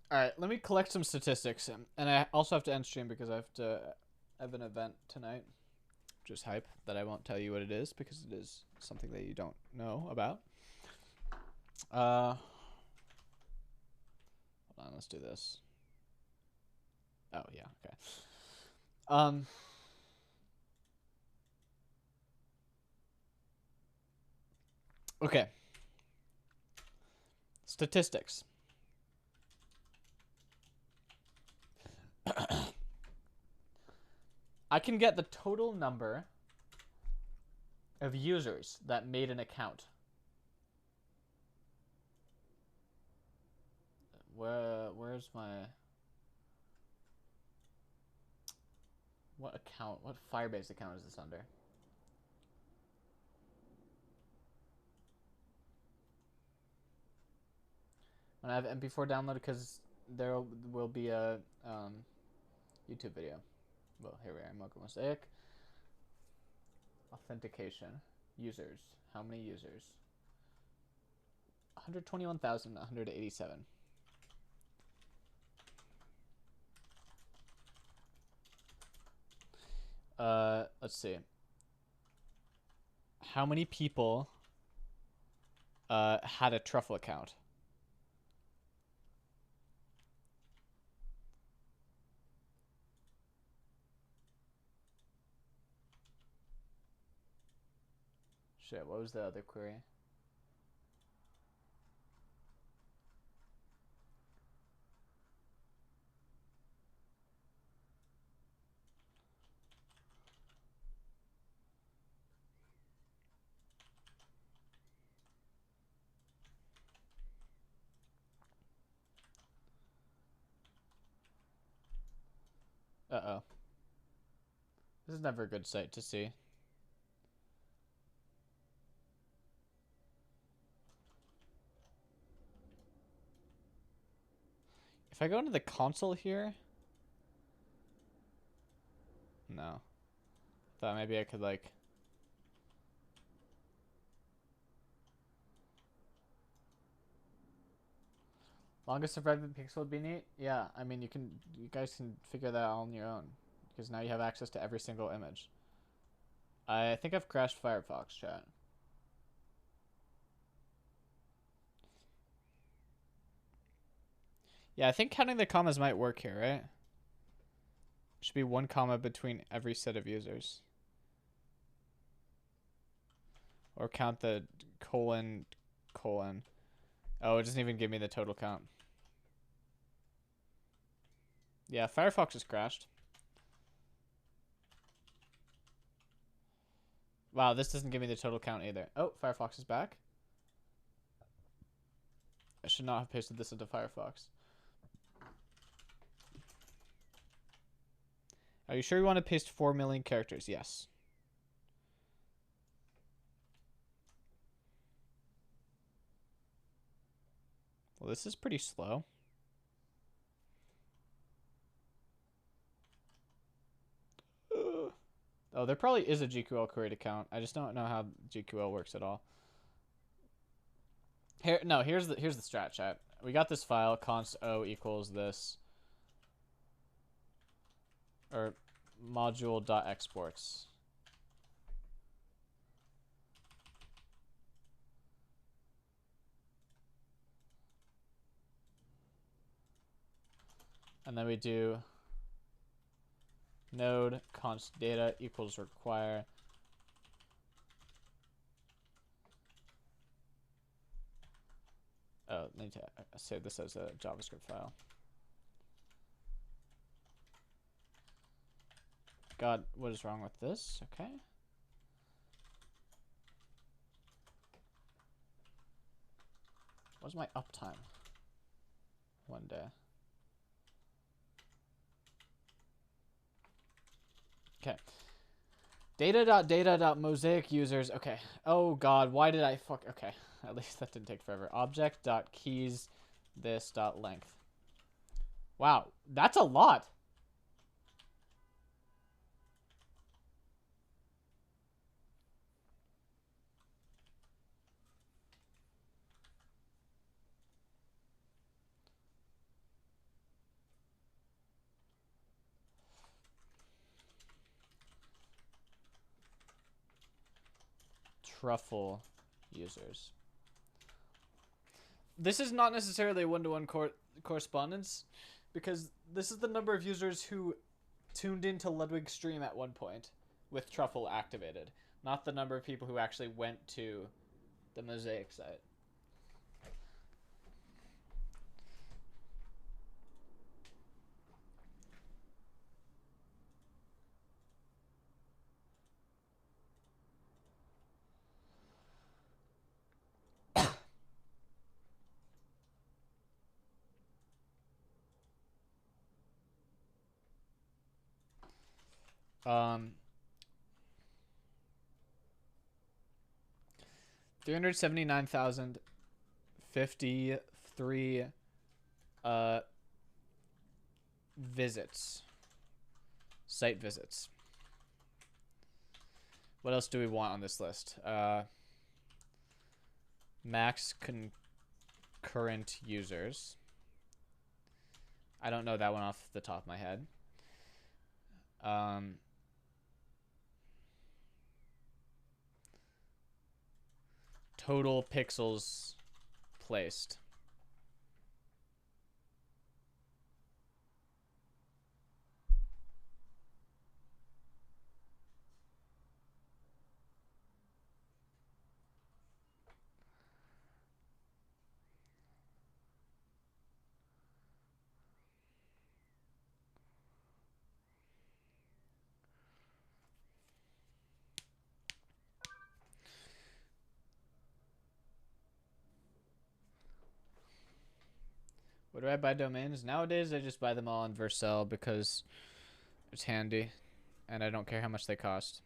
All right, let me collect some statistics, and I also have to end stream because I have an event tonight, which is hype that I won't tell you what it is because it is something that you don't know about. Hold on, let's do this. Oh yeah, okay. Okay. Statistics. I can get the total number of users that made an account. Where's my... What account? What Firebase account is this under? When I have MP4 downloaded, because there will be a YouTube video. Well, here we are. Mocha Mosaic. Authentication. Users. How many users? 121,187. Let's see. How many people had a truffle account? Shit, what was the other query? Uh-oh. This is never a good sight to see. If I go into the console here... No. Thought maybe I could, like... Longest surviving pixel would be neat? Yeah, I mean, you guys can figure that out on your own. Because now you have access to every single image. I think I've crashed Firefox, chat. Yeah, I think counting the commas might work here, right? Should be 1 comma between every set of users. Or count the colon. Oh, it doesn't even give me the total count. Yeah, Firefox has crashed. Wow, this doesn't give me the total count either. Oh, Firefox is back. I should not have pasted this into Firefox. Are you sure you want to paste 4 million characters? Yes. Well, this is pretty slow. Oh, there probably is a GQL create account. I just don't know how GQL works at all. Here, no, here's the strat, chat. We got this file, const o equals this, or module.exports. And then we do node const data equals require. Oh, I need to save this as a JavaScript file. God, what is wrong with this? Okay. What's my uptime? One day. Okay. Data.data.mosaic users. Okay. Oh god, why did I fuck? Okay. At least that didn't take forever. Object.keys this.length. Wow, that's a lot. truffle users. This is not necessarily a one-to-one correspondence, because this is the number of users who tuned into Ludwig's stream at one point with truffle activated, not the number of people who actually went to the Mosaic site. Um, 379,053 visits. Site visits. What else do we want on this list? Max concurrent users. I don't know that one off the top of my head. Total pixels placed. Where do I buy domains? Nowadays, I just buy them all on Vercel because it's handy, and I don't care how much they cost.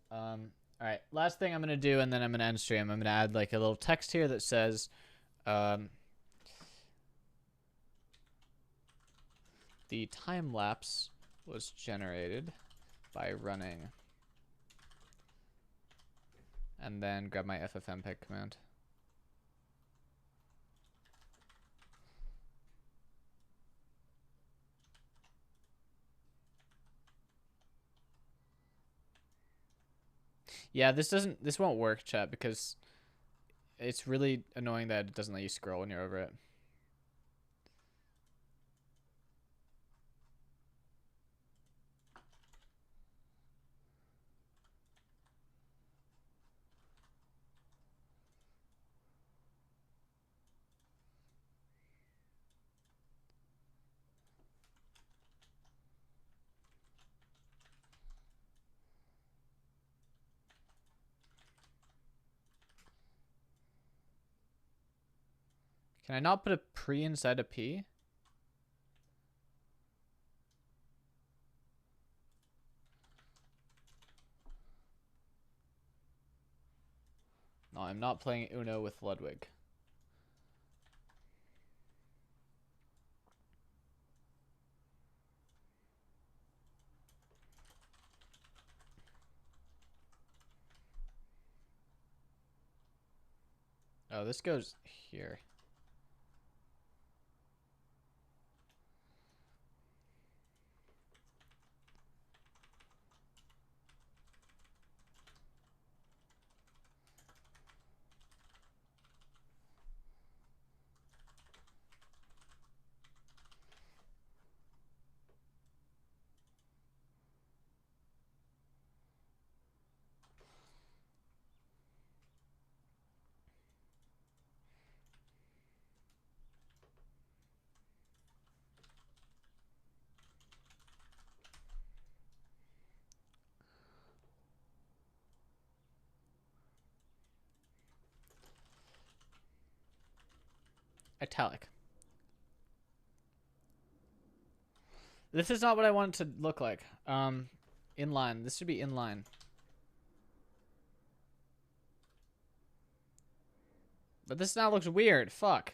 All right, last thing I'm gonna do, and then I'm gonna end stream. I'm gonna add like a little text here that says, the time lapse was generated by running, and then grab my ffmpeg command. Yeah, this won't work, chat, because it's really annoying that it doesn't let you scroll when you're over it. Can I not put a pre inside a p? No, I'm not playing Uno with Ludwig. Oh, this goes here. Italic. This is not what I want it to look like. Inline. This should be inline. But this now looks weird. Fuck.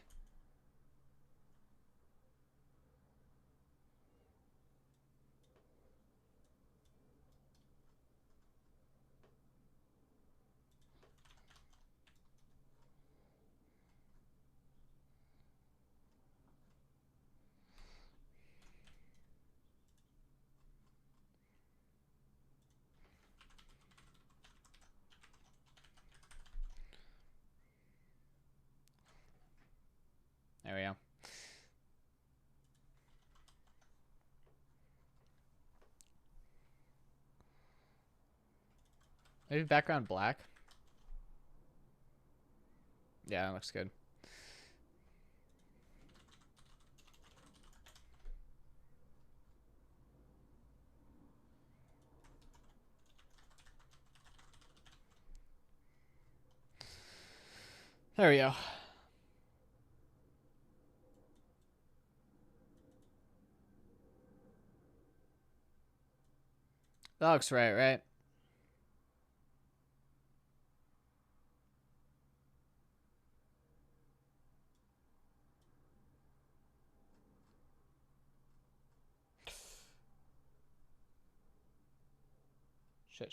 There we go. Maybe background black. Yeah, that looks good. There we go. That looks right? Shit.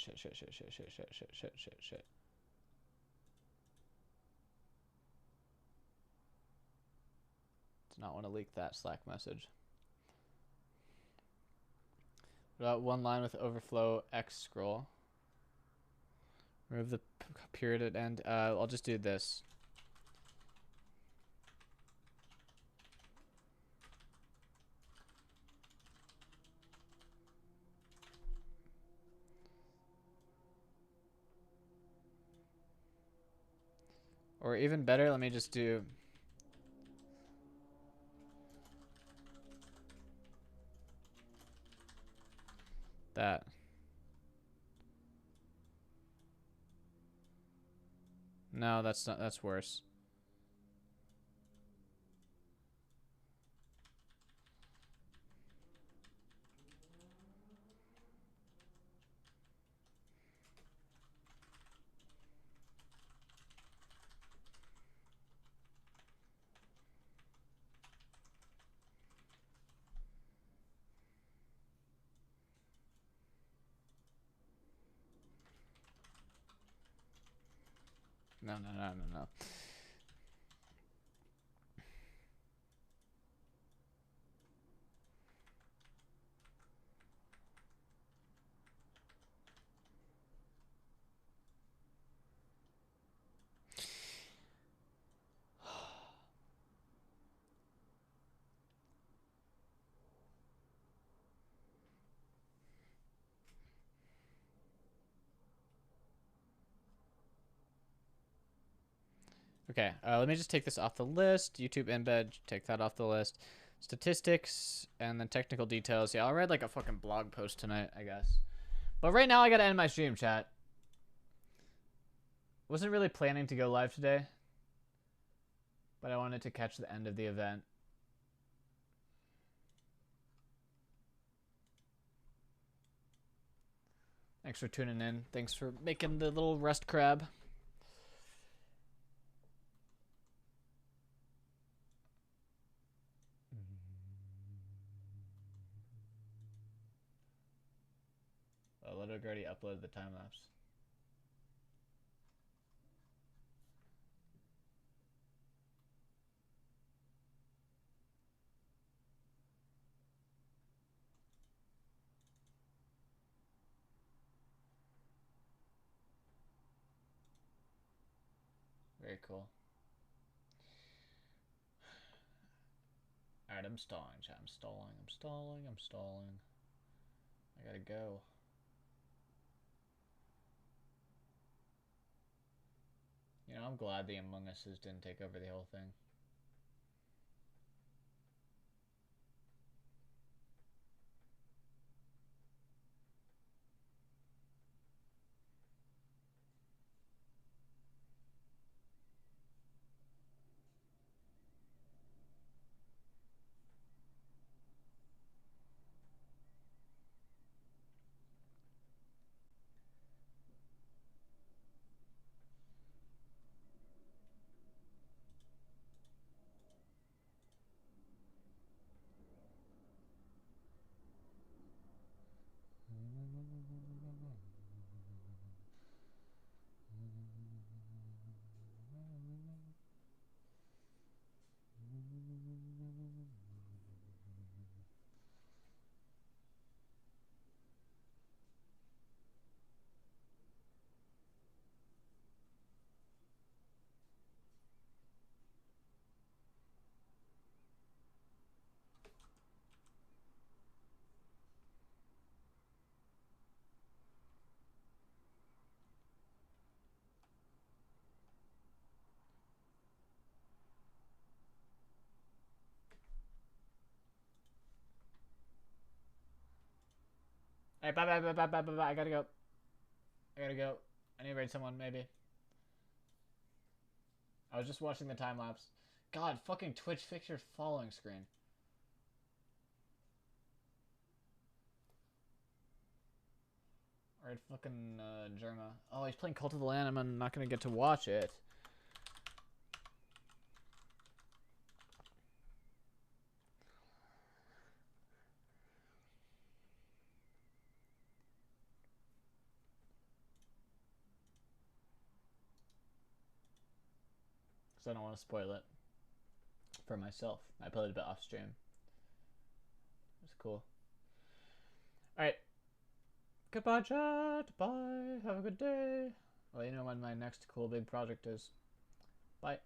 Does not want to leak that Slack message. What about one line with overflow X scroll? Remove the period at end. I'll just do this. Or even better, let me just do that. No, that's not. That's worse. No. Okay, let me just take this off the list. YouTube embed, take that off the list. Statistics, and then technical details. Yeah, I'll write like a fucking blog post tonight, I guess. But right now, I gotta end my stream, chat. Wasn't really planning to go live today, but I wanted to catch the end of the event. Thanks for tuning in. Thanks for making the little rust crab. Oh, Ludwig already uploaded the time lapse. Very cool. Alright, I'm stalling, chat. I'm stalling. I gotta go. You know, I'm glad the Among Us's didn't take over the whole thing. Alright, bye bye bye bye bye bye bye. I gotta go. I gotta go. I need to raid someone, maybe. I was just watching the time lapse. God, fucking Twitch, fix your following screen. Alright, fucking Germa. Oh, he's playing Cult of the Lamb. I'm not gonna get to watch it. Because I don't want to spoil it for myself. I played a bit off stream. It was cool. Alright. Goodbye, chat. Bye. Have a good day. Well, you know when my next cool big project is. Bye.